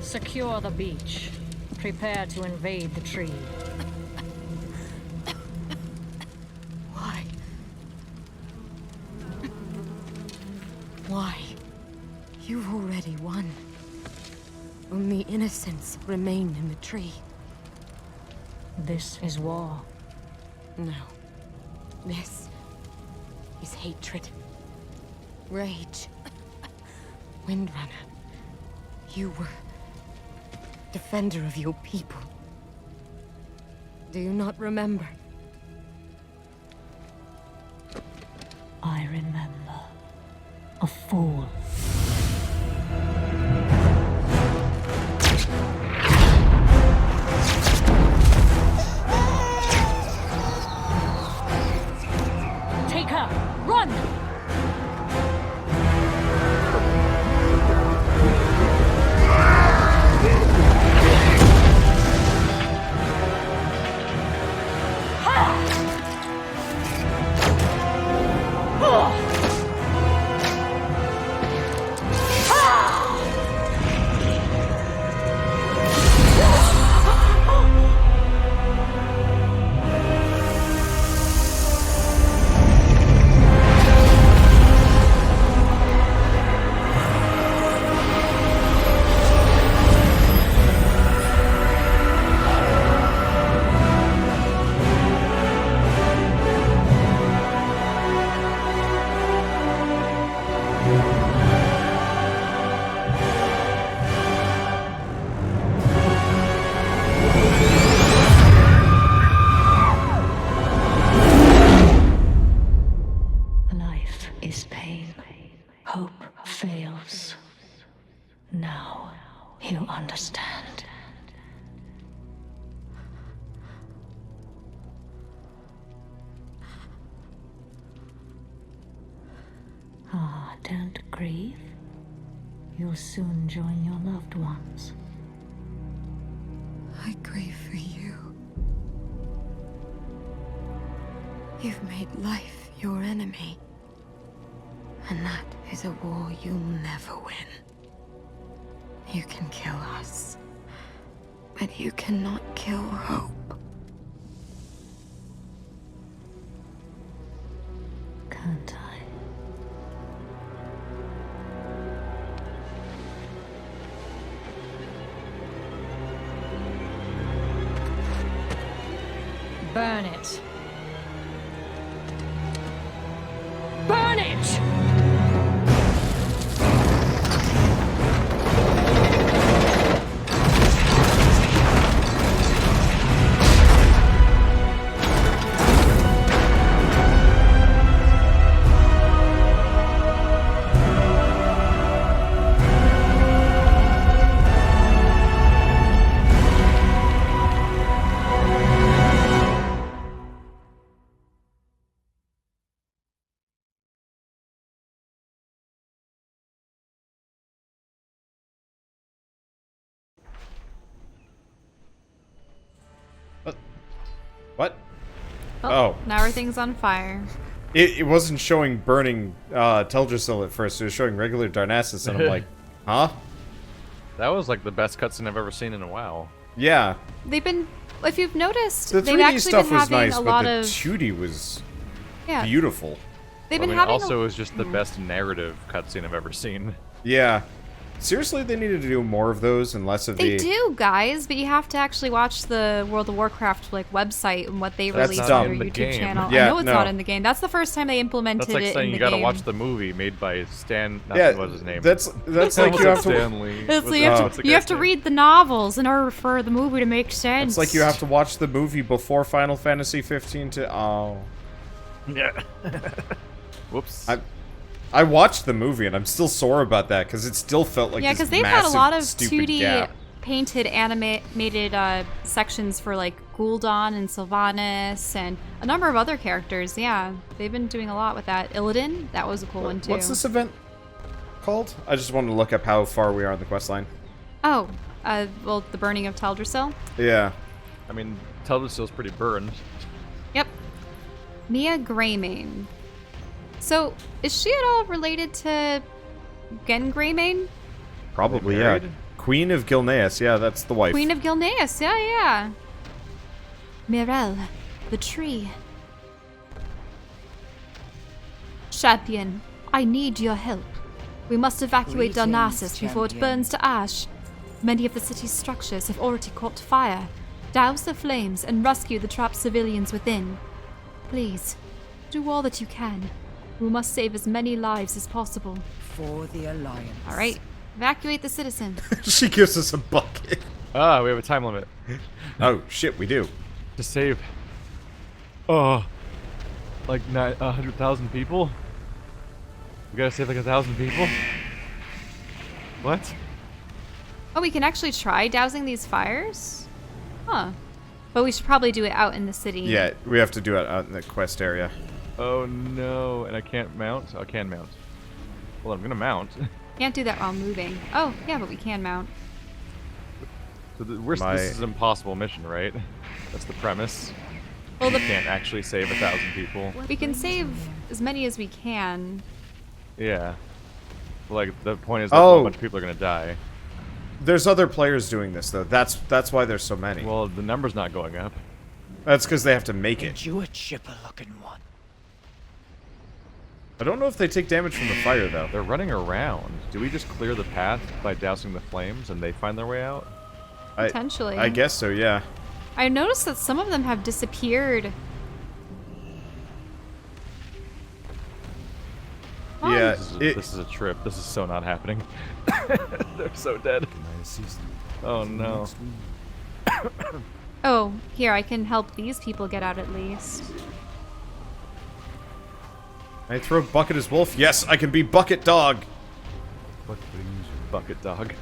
Secure the beach. Prepare to invade the tree. Why? Why? You've already won. Only innocents remain in the tree. This is war. No. This is hatred. Rage. Windrunner, you were defender of your people. Do you not remember? I remember. A fool. Take her! Run! Don't grieve. You'll soon join your loved ones. I grieve for you. You've made life your enemy. And that is a war you'll never win. You can kill us, but you cannot kill hope. Can't I? Burn it. Burn it! What? Oh. Now everything's on fire. It wasn't showing burning Teldrassil at first. It was showing regular Darnassus, and I'm like, huh? That was like the best cutscene I've ever seen in a while. Yeah. They've been, if you've noticed, The they've 3D actually stuff been was having nice, a but lot the of 2D was yeah. beautiful. They've I been mean, having also it was just the best narrative cutscene I've ever seen. Yeah. Seriously, they needed to do more of those and less of They do, guys, but you have to actually watch the World of Warcraft like website and what they release on their YouTube channel. Yeah, I know it's not in the game. That's the first time they implemented That's like it saying in the you gotta game. watch the movie made by Stan. Yeah, What's his name? That's like you have to. Stanley. You have to read the novels in order for the movie to make sense. It's like you have to watch the movie before Final Fantasy 15 to. Oh. Yeah. Whoops. I watched the movie and I'm still sore about that because it still felt like yeah, because they've had a lot of 2D gap. Painted animated sections for like Gul'dan and Sylvanas and a number of other characters. Yeah, they've been doing a lot with that. Illidan, that was a cool one too. What's this event called? I just wanted to look up how far we are in the quest line. Oh, well, the burning of Teldrassil. Yeah. I mean, Teldrassil's pretty burned. Yep. Mia Greymane. So, is she at all related to Gen Greymane? Probably, yeah. Queen of Gilneas, yeah, that's the wife. Queen of Gilneas, yeah. Mirel, the tree. Champion, I need your help. We must evacuate Darnassus before it burns to ash. Many of the city's structures have already caught fire. Douse the flames and rescue the trapped civilians within. Please, do all that you can. We must save as many lives as possible. For the Alliance. All right, evacuate the citizens. She gives us a bucket. Ah, we have a time limit. Oh, shit, we do. To save. Oh. Like 100,000 people? We gotta save like 1,000 people? What? Oh, we can actually try dousing these fires? Huh. But we should probably do it out in the city. Yeah, we have to do it out in the quest area. Oh no, and I can't mount? I can mount. Well, I'm gonna mount. Can't do that while moving. Oh, yeah, but we can mount. So this is an impossible mission, right? That's the premise. Well, we can't actually save 1,000 people. We can save as many as we can. Yeah. Like, the point is that a bunch of people are gonna die. There's other players doing this, though. That's why there's so many. Well, the number's not going up. That's because they have to make it. You a chipper-looking one. I don't know if they take damage from the fire, though. They're running around. Do we just clear the path by dousing the flames and they find their way out? Potentially. I guess so, yeah. I noticed that some of them have disappeared. Yeah, this is a trip. This is so not happening. They're so dead. Oh no. Oh, here, I can help these people get out at least. I throw Bucket as wolf? Yes, I can be Bucket Dog. What brings Bucket Dog?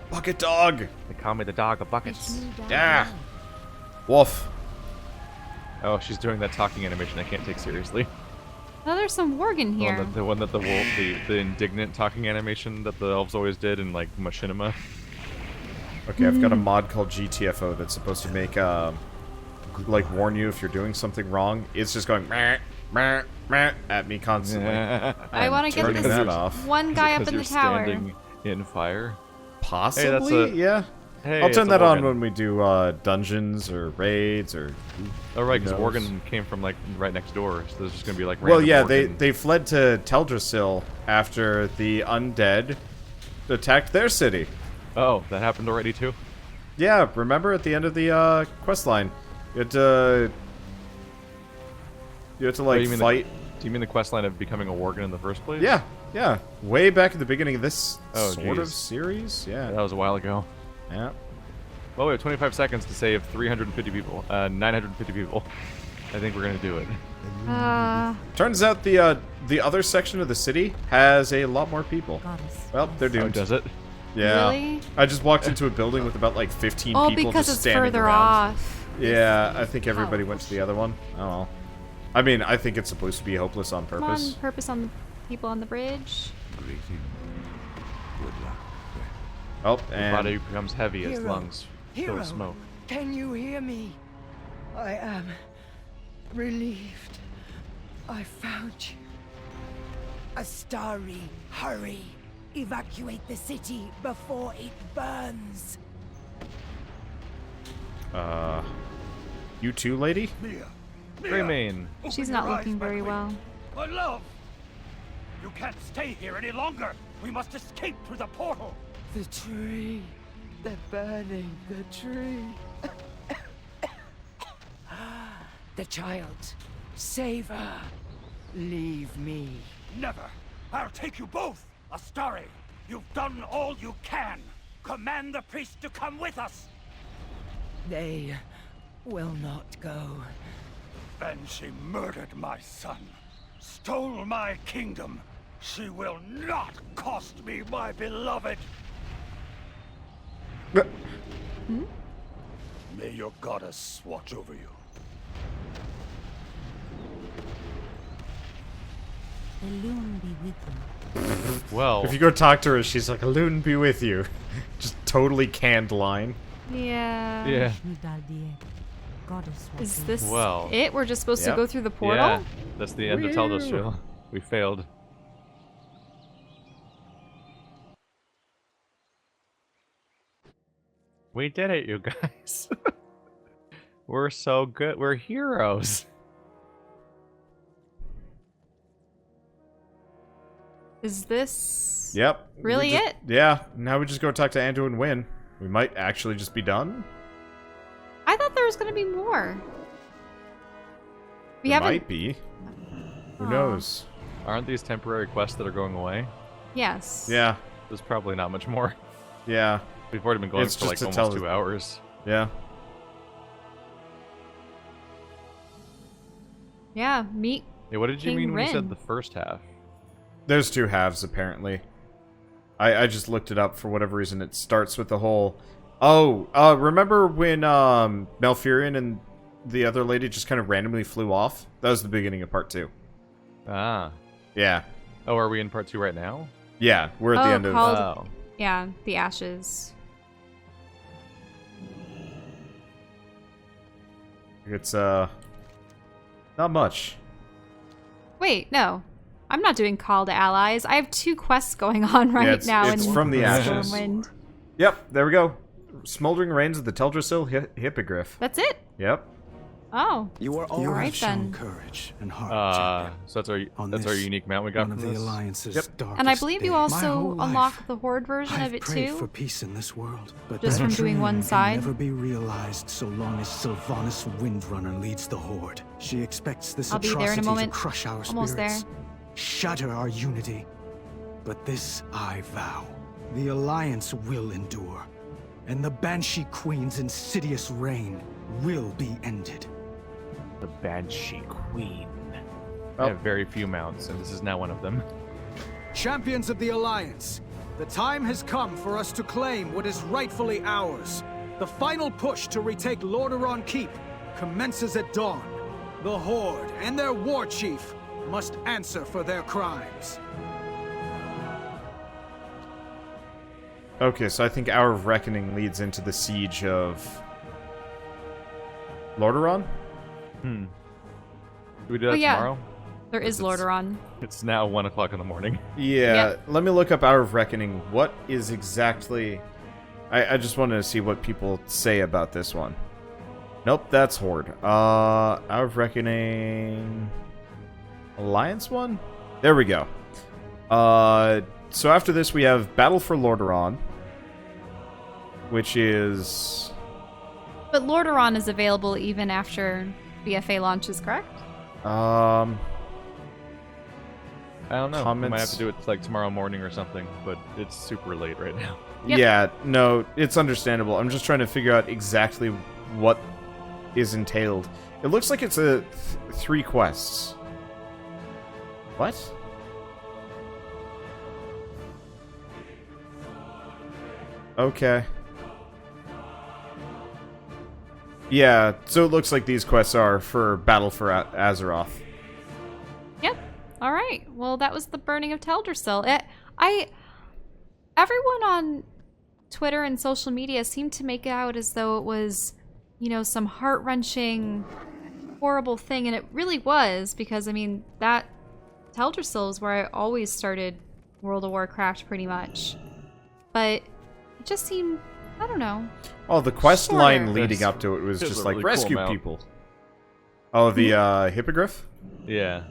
Bucket Dog. They call me the dog of buckets. Yeah. Wolf. Oh, she's doing that talking animation I can't take seriously. Oh, there's some Worgen here. The one that the wolf, the indignant talking animation that the elves always did in like Machinima. Okay, I've got a mod called GTFO that's supposed to make like warn you if you're doing something wrong. It's just going meh, meh, meh, at me constantly. I want to get turning this that off. one guy up in the tower. Standing in fire. Possibly, yeah. Hey, I'll turn that on when we do dungeons or raids or. Oh right, because Worgen came from like right next door, so there's just gonna be like. Well, yeah, Worgen. they fled to Teldrassil after the undead attacked their city. Oh, that happened already too. Yeah, remember at the end of the quest line, you had to like fight. Do you mean the quest line of becoming a Worgen in the first place? Yeah, yeah, way back at the beginning of this sort of geez. series. Yeah, that was a while ago. Yeah. Well, we have 25 seconds to save 350 people, 950 people. I think we're gonna do it. Turns out the other section of the city has a lot more people. Well, they're doomed. Oh, does it? Yeah. Really? I just walked into a building with about like 15 people because just it's standing further around. off. Yeah, I think everybody went to the other one. Oh well. I mean, I think it's supposed to be hopeless on Come purpose. on, purpose on the people on the bridge. Oh, The and body becomes heavy as Hero. lungs fill with smoke. Can you hear me? I am relieved. I found you. Astari, hurry. Evacuate the city before it burns. You too, lady? Greymane. She's not looking very well. My love! You can't stay here any longer! We must escape through the portal! The tree. They're burning the tree. The child. Save her. Leave me. Never! I'll take you both! Astari, you've done all you can! Command the priest to come with us! They will not go. Then she murdered my son, stole my kingdom. She will not cost me my beloved! May your goddess watch over you. The loon be with you. Well, if you go talk to her, she's like, "A loon be with you." Just totally canned line. Yeah. Yeah. Is this Well. it? We're just supposed to go through the portal? Yeah, that's the end of Teldrassil. We failed. We did it, you guys. We're so good. We're heroes. Is this Yep. really it? Yeah. Now we just go talk to Anduin and win. We might actually just be done. I thought there was going to be more. We There haven't. might be. Who Aw. knows? Aren't these temporary quests that are going away? Yes. Yeah. There's probably not much more. Yeah. We've already been going It's for just like to almost tell- 2 hours. Yeah. Yeah. Meet. Yeah, what did you King mean when you Rin. said the first half? There's 2 halves, apparently. I just looked it up for whatever reason. It starts with the whole... Oh, remember when Malfurion and the other lady just kind of randomly flew off? That was the beginning of part 2. Ah. Yeah. Oh, are we in part 2 right now? Yeah, we're at the end of... Oh. Yeah, the ashes. It's, not much. Wait, no. I'm not doing Call to Allies. I have 2 quests going on right it's, now. It's in from the ashes. Stormwind. Yep, there we go. Smoldering Rains of the Teldrassil Hippogriff. That's it? Yep. Oh. You are all Alright have shown then. courage and heart. So that's our unique mount we got one from of the this? Alliance's Yep. darkest And I believe you days. My also whole life, unlock the Horde version I've of it prayed too. for peace in this world, but Just that from doing dream one can side. never be realized so long as Sylvanas Windrunner leads the Horde. She expects this I'll be there in a atrocity moment. to crush our Almost spirits, there. shatter our unity. But this I vow: the Alliance will endure, and the Banshee Queen's insidious reign will be ended. The Banshee Queen. I have very few mounts, and this is now one of them. Champions of the Alliance, the time has come for us to claim what is rightfully ours. The final push to retake Lordaeron Keep commences at dawn. The Horde and their war chief must answer for their crimes. Okay, so I think Hour of Reckoning leads into the siege of... Lordaeron? Do we do that yeah. tomorrow? There is Lordaeron. It's now 1 o'clock in the morning. Yeah, let me look up Hour of Reckoning. What is exactly... I just wanted to see what people say about this one. Nope, that's Horde. Hour of Reckoning... Alliance one? There we go. So after this we have Battle for Lordaeron, which is... But Lordaeron is available even after BFA launches, correct? I don't know. We might have Comments? to do it like tomorrow morning or something, but it's super late right now. Yep. Yeah, no, it's understandable. I'm just trying to figure out exactly what is entailed. It looks like it's a 3 quests. What? Okay. Yeah, so it looks like these quests are for Battle for Azeroth. Yep. All right. Well, that was the burning of Teldrassil. Everyone on Twitter and social media seemed to make it out as though it was, you know, some heart-wrenching, horrible thing, and it really was, because, I mean, that Teldrassil is where I always started World of Warcraft, pretty much. But it just seemed I don't know. Oh, the quest Sure. line leading up to it was just like, really rescue cool mount. people. Oh, the hippogriff? Yeah.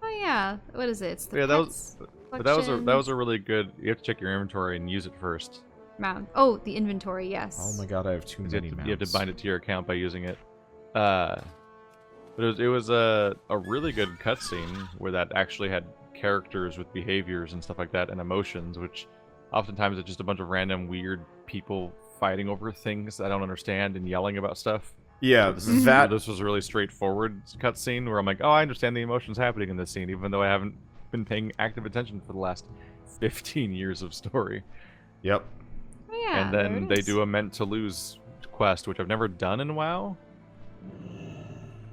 Oh yeah. What is it? It's the Yeah, that pets But collection that was a really good. You have to check your inventory and use it first. mount. Oh, the inventory. Yes. Oh my god, I have too many mounts. You have to bind it to your account by using it. But it was a really good cutscene where that actually had characters with behaviors and stuff like that and emotions, which oftentimes it's just a bunch of random weird people fighting over things I don't understand and yelling about stuff. Yeah, This was a really straightforward cutscene where I'm like, oh, I understand the emotions happening in this scene, even though I haven't been paying active attention for the last 15 years of story. Yep. Oh, yeah, and then they do a Meant to Lose quest, which I've never done in WoW.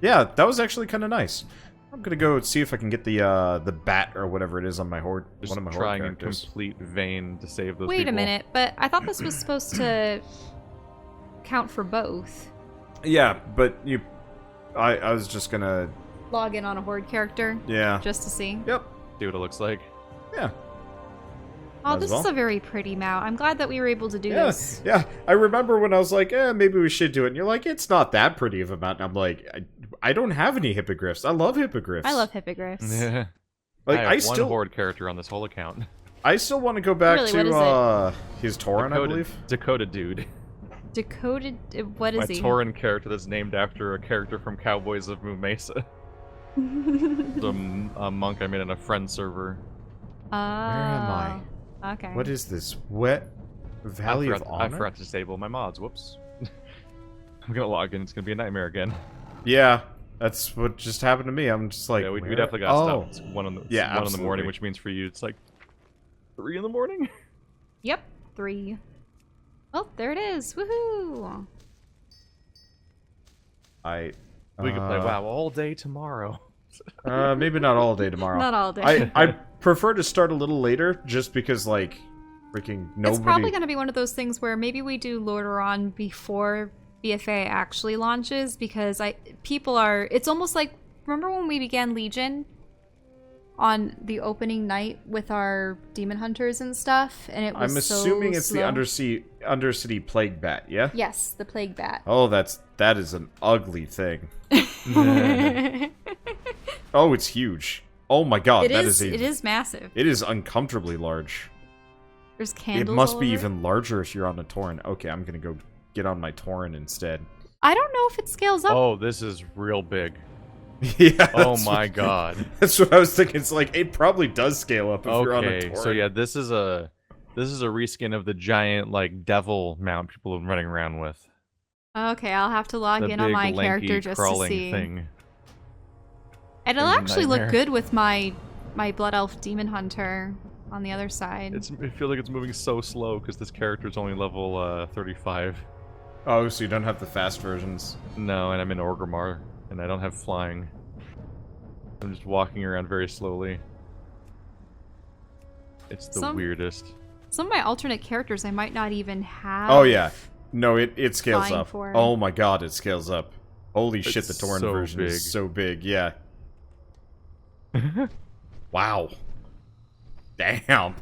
Yeah, that was actually kind of nice. I'm gonna go see if I can get the bat or whatever it is on my horde. Just one of my trying horde in characters. complete vain to save those Wait people. a minute, but I thought this was supposed to count for both. Yeah, but I was just gonna Log in on a horde character. Yeah. Just to see. Yep. See what it looks like. Yeah. Oh, Might as this well. is a very pretty mount. I'm glad that we were able to do this. Yeah, I remember when I was like, maybe we should do it. And you're like, it's not that pretty of a mount. And I'm like, I don't have any hippogriffs. I love hippogriffs. I love hippogriffs. Yeah. Like, I have still one horde character on this whole account. I still want to go back Really, what is to his Tauren, I believe. Dakota dude. Dakota, what is My he? Tauren character that's named after a character from Cowboys of Moon Mesa. A monk I made in a friend server. Where am I? Okay. What is this? Wet Valley of Honor? I forgot to disable my mods. Whoops. I'm gonna log in. It's gonna be a nightmare again. Yeah, that's what just happened to me. I'm just like, Yeah, we where- definitely got oh. stuff. It's one in the Yeah, one in the absolutely. morning, which means for you it's like 3 in the morning. Yep, 3. Well, there it is. Woohoo! We could play WoW all day tomorrow. Maybe not all day tomorrow. Not all day. I prefer to start a little later, just because like, freaking nobody. It's probably going to be one of those things where maybe we do Lordaeron before BFA actually launches, because it's almost like, remember when we began Legion on the opening night with our demon hunters and stuff, and it was I'm assuming so it's slow? the Undercity Plague Bat, yeah? Yes, the plague bat. Oh, that is an ugly thing. Oh, it's huge. Oh my god, It it is massive. It is uncomfortably large. There's candles It must all be over. even larger if you're on a Tauren. Okay, I'm gonna go get on my Tauren instead. I don't know if it scales up. Oh, this is real big. Yeah. Oh that's my what- god. That's what I was thinking. It's like it probably does scale up if you're on a Okay, Tauren. so yeah, this is a reskin of the giant like devil mount people have been running around with. Okay, I'll have to log The in on big, my lanky, character just to crawling see. thing. And it'll It's a actually look nightmare. good with my Blood Elf Demon Hunter on the other side. It feels like it's moving so slow because this character's only level 35. Oh, so you don't have the fast versions. No, and I'm in Orgrimmar, and I don't have flying. I'm just walking around very slowly. It's the weirdest. Some of my alternate characters I might not even have. Oh yeah. No, it scales Flying up. for. Oh my god, it scales up. Holy shit, the It's Tauren so version big. is so big, yeah. Wow. Damn.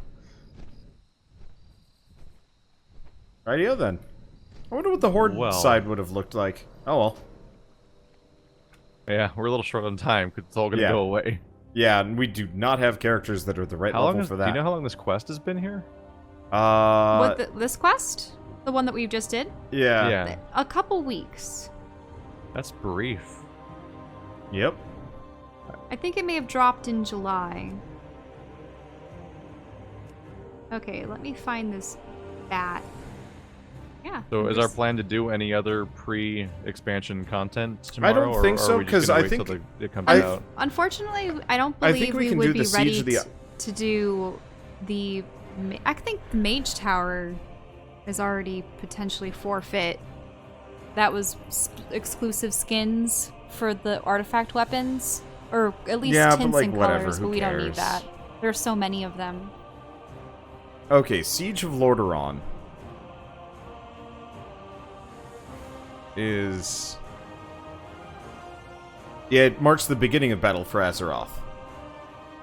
Rightio then. I wonder what the Horde Well. side would have looked like. Oh well. Yeah, we're a little short on time because it's all gonna Yeah. go away. Yeah, and we do not have characters that are the right How long level is, for do that. you know how long this quest has been here? This quest? The one that we just did? Yeah. Yeah. A couple weeks. That's brief. Yep. I think it may have dropped in July. Okay, let me find this bat. Yeah. So is our there's- plan to do any other pre-expansion content tomorrow? don't think or so, are we just 'cause gonna I wait till think- it comes I- out? Unfortunately, I don't I believe think we we can would do be the Siege ready of the- to do the... I think the Mage Tower is already potentially forfeit. That was exclusive skins for the artifact weapons. Or at least Yeah, but, tints like, and whatever, colors, who but we don't need cares? that. There's so many of them. Okay, Siege of Lordaeron is... Yeah, it marks the beginning of Battle for Azeroth.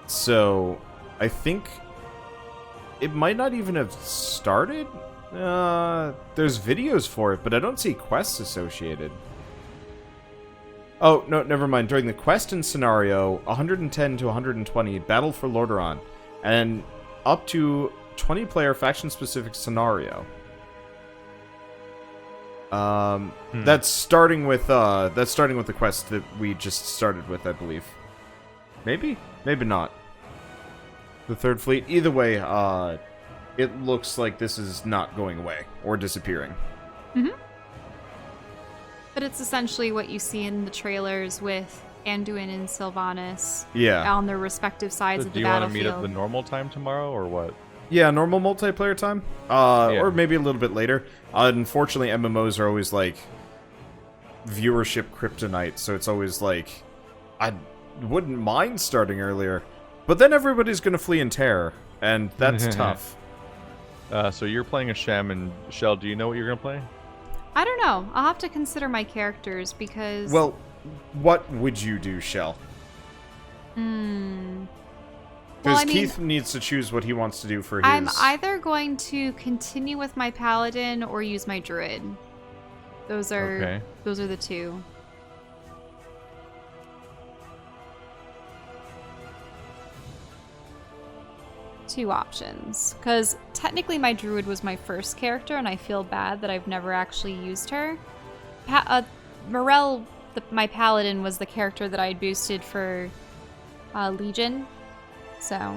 So, I think it might not even have started There's videos for it, but I don't see quests associated. Oh, no, never mind. During the quest and scenario, 110 to 120, Battle for Lordaeron, and up to 20-player faction-specific scenario. That's starting with the quest that we just started with, I believe. Maybe? Maybe not. The Third Fleet. Either way, it looks like this is not going away or disappearing. Mm-hmm. But it's essentially what you see in the trailers with Anduin and Sylvanas on their respective sides of the battlefield. Do you want to meet at the normal time tomorrow, or what? Yeah, normal multiplayer time. Or maybe a little bit later. Unfortunately, MMOs are always, like, viewership kryptonite, so it's always like, I wouldn't mind starting earlier. But then everybody's going to flee in terror, and that's tough. So you're playing a shaman. Shell, do you know what you're going to play? I don't know. I'll have to consider my characters because... Well, what would you do, Shell? Because Keith needs to choose what he wants to do for his... I'm either going to continue with my paladin or use my druid. Those are the two. Two options. Because technically my druid was my first character and I feel bad that I've never actually used her. Morel, my paladin, was the character that I had boosted for Legion. So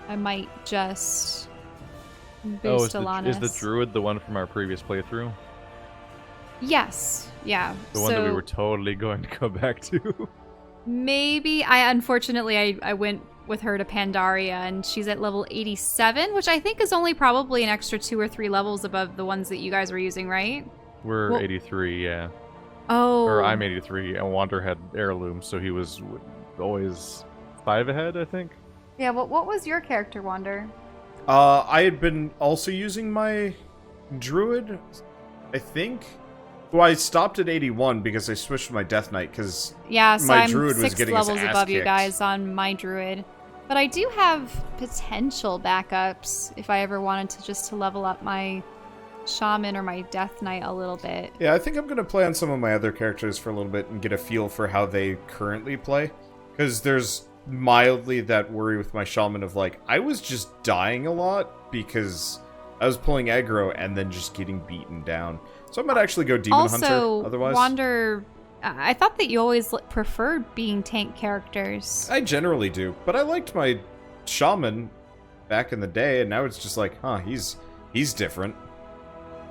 I might just boost Alanis. Is the druid the one from our previous playthrough? Yes. Yeah. The one that we were totally going to go back to? Maybe. Unfortunately, I went with her to Pandaria, and she's at level 87, which I think is only probably an extra 2 or 3 levels above the ones that you guys were using, right? We're 83, yeah. Oh. Or I'm 83, and Wander had heirloom, so he was always 5 ahead, I think. Yeah, what was your character, Wander? I had been also using my druid, I think. Well, I stopped at 81 because I switched my Death Knight because my druid was getting his ass kicked. 6 levels above you guys on my druid. But I do have potential backups if I ever wanted to level up my Shaman or my Death Knight a little bit. Yeah, I think I'm going to play on some of my other characters for a little bit and get a feel for how they currently play. Because there's mildly that worry with my Shaman of, like, I was just dying a lot because I was pulling aggro and then just getting beaten down. So I might actually go Demon Hunter otherwise. Wander, I thought that you always preferred being tank characters. I generally do, but I liked my Shaman back in the day, and now it's just like, huh, he's different.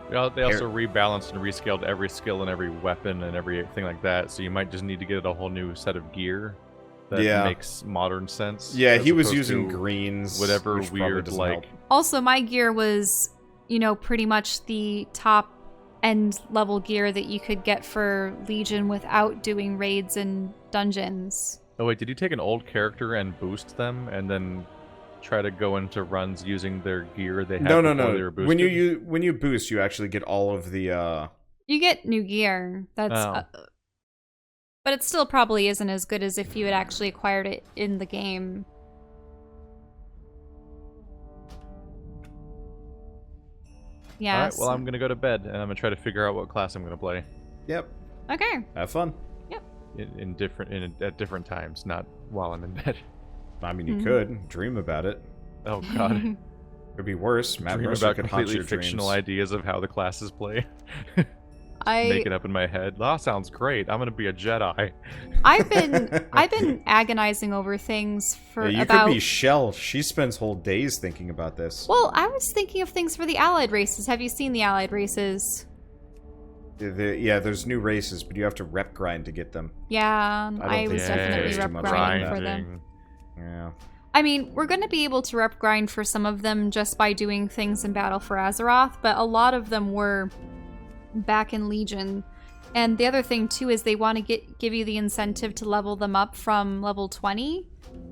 They also rebalanced and rescaled every skill and every weapon and everything like that, so you might just need to get a whole new set of gear that makes modern sense. Yeah, he was using greens. Whatever weird, like... Help. Also, my gear was, pretty much the top end level gear that you could get for Legion without doing raids and dungeons. Oh wait, did you take an old character and boost them and then try to go into runs using their gear they had before they were boosted? When you boost, you actually get all of the You get new gear. That's but it still probably isn't as good as if you had actually acquired it in the game. Yeah. Alright, well, I'm gonna go to bed, and I'm gonna try to figure out what class I'm gonna play. Yep. Okay. Have fun. Yep. At different times, not while I'm in bed. I mean, you could dream about it. Oh God. Could be worse. Matt Dream Mercer about could completely haunt your fictional dreams. ideas of how the classes play. Make it up in my head. That sounds great. I'm gonna be a Jedi. I've been agonizing over things for you about... could be Shell. She spends whole days thinking about this. Well, I was thinking of things for the Allied races. Have you seen the Allied races? Yeah, there's new races, but you have to rep grind to get them. Yeah, I was definitely rep grinding for them. Yeah. I mean, we're going to be able to rep grind for some of them just by doing things in Battle for Azeroth, but a lot of them were back in Legion. And the other thing too is they want to give you the incentive to level them up from level 20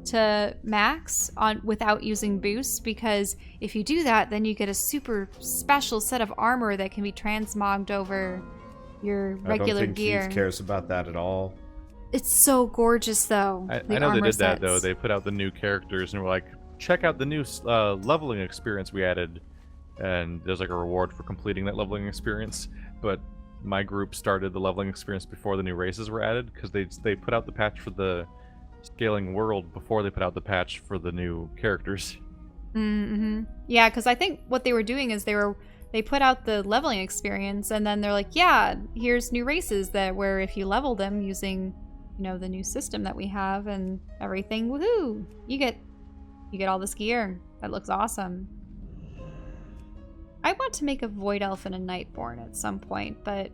to max without using boosts, because if you do that, then you get a super special set of armor that can be transmogged over your regular I don't think gear. Keith cares about that at all. It's so gorgeous though. I know they did that though. They put out the new characters and were like, check out the new leveling experience we added. and there's like a reward for completing that leveling experience. But my group started the leveling experience before the new races were added, because they put out the patch for the scaling world before they put out the patch for the new characters. Mm-hmm. Yeah, because I think what they were doing is they put out the leveling experience, and then they're like, yeah, here's new races that where if you level them using, you know, the new system that we have and everything, woohoo, you get all this gear. That looks awesome. I want to make a Void Elf and a Nightborn at some point, but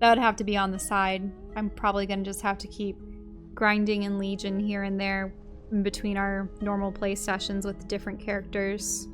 that would have to be on the side. I'm probably going to just have to keep grinding in Legion here and there in between our normal play sessions with different characters.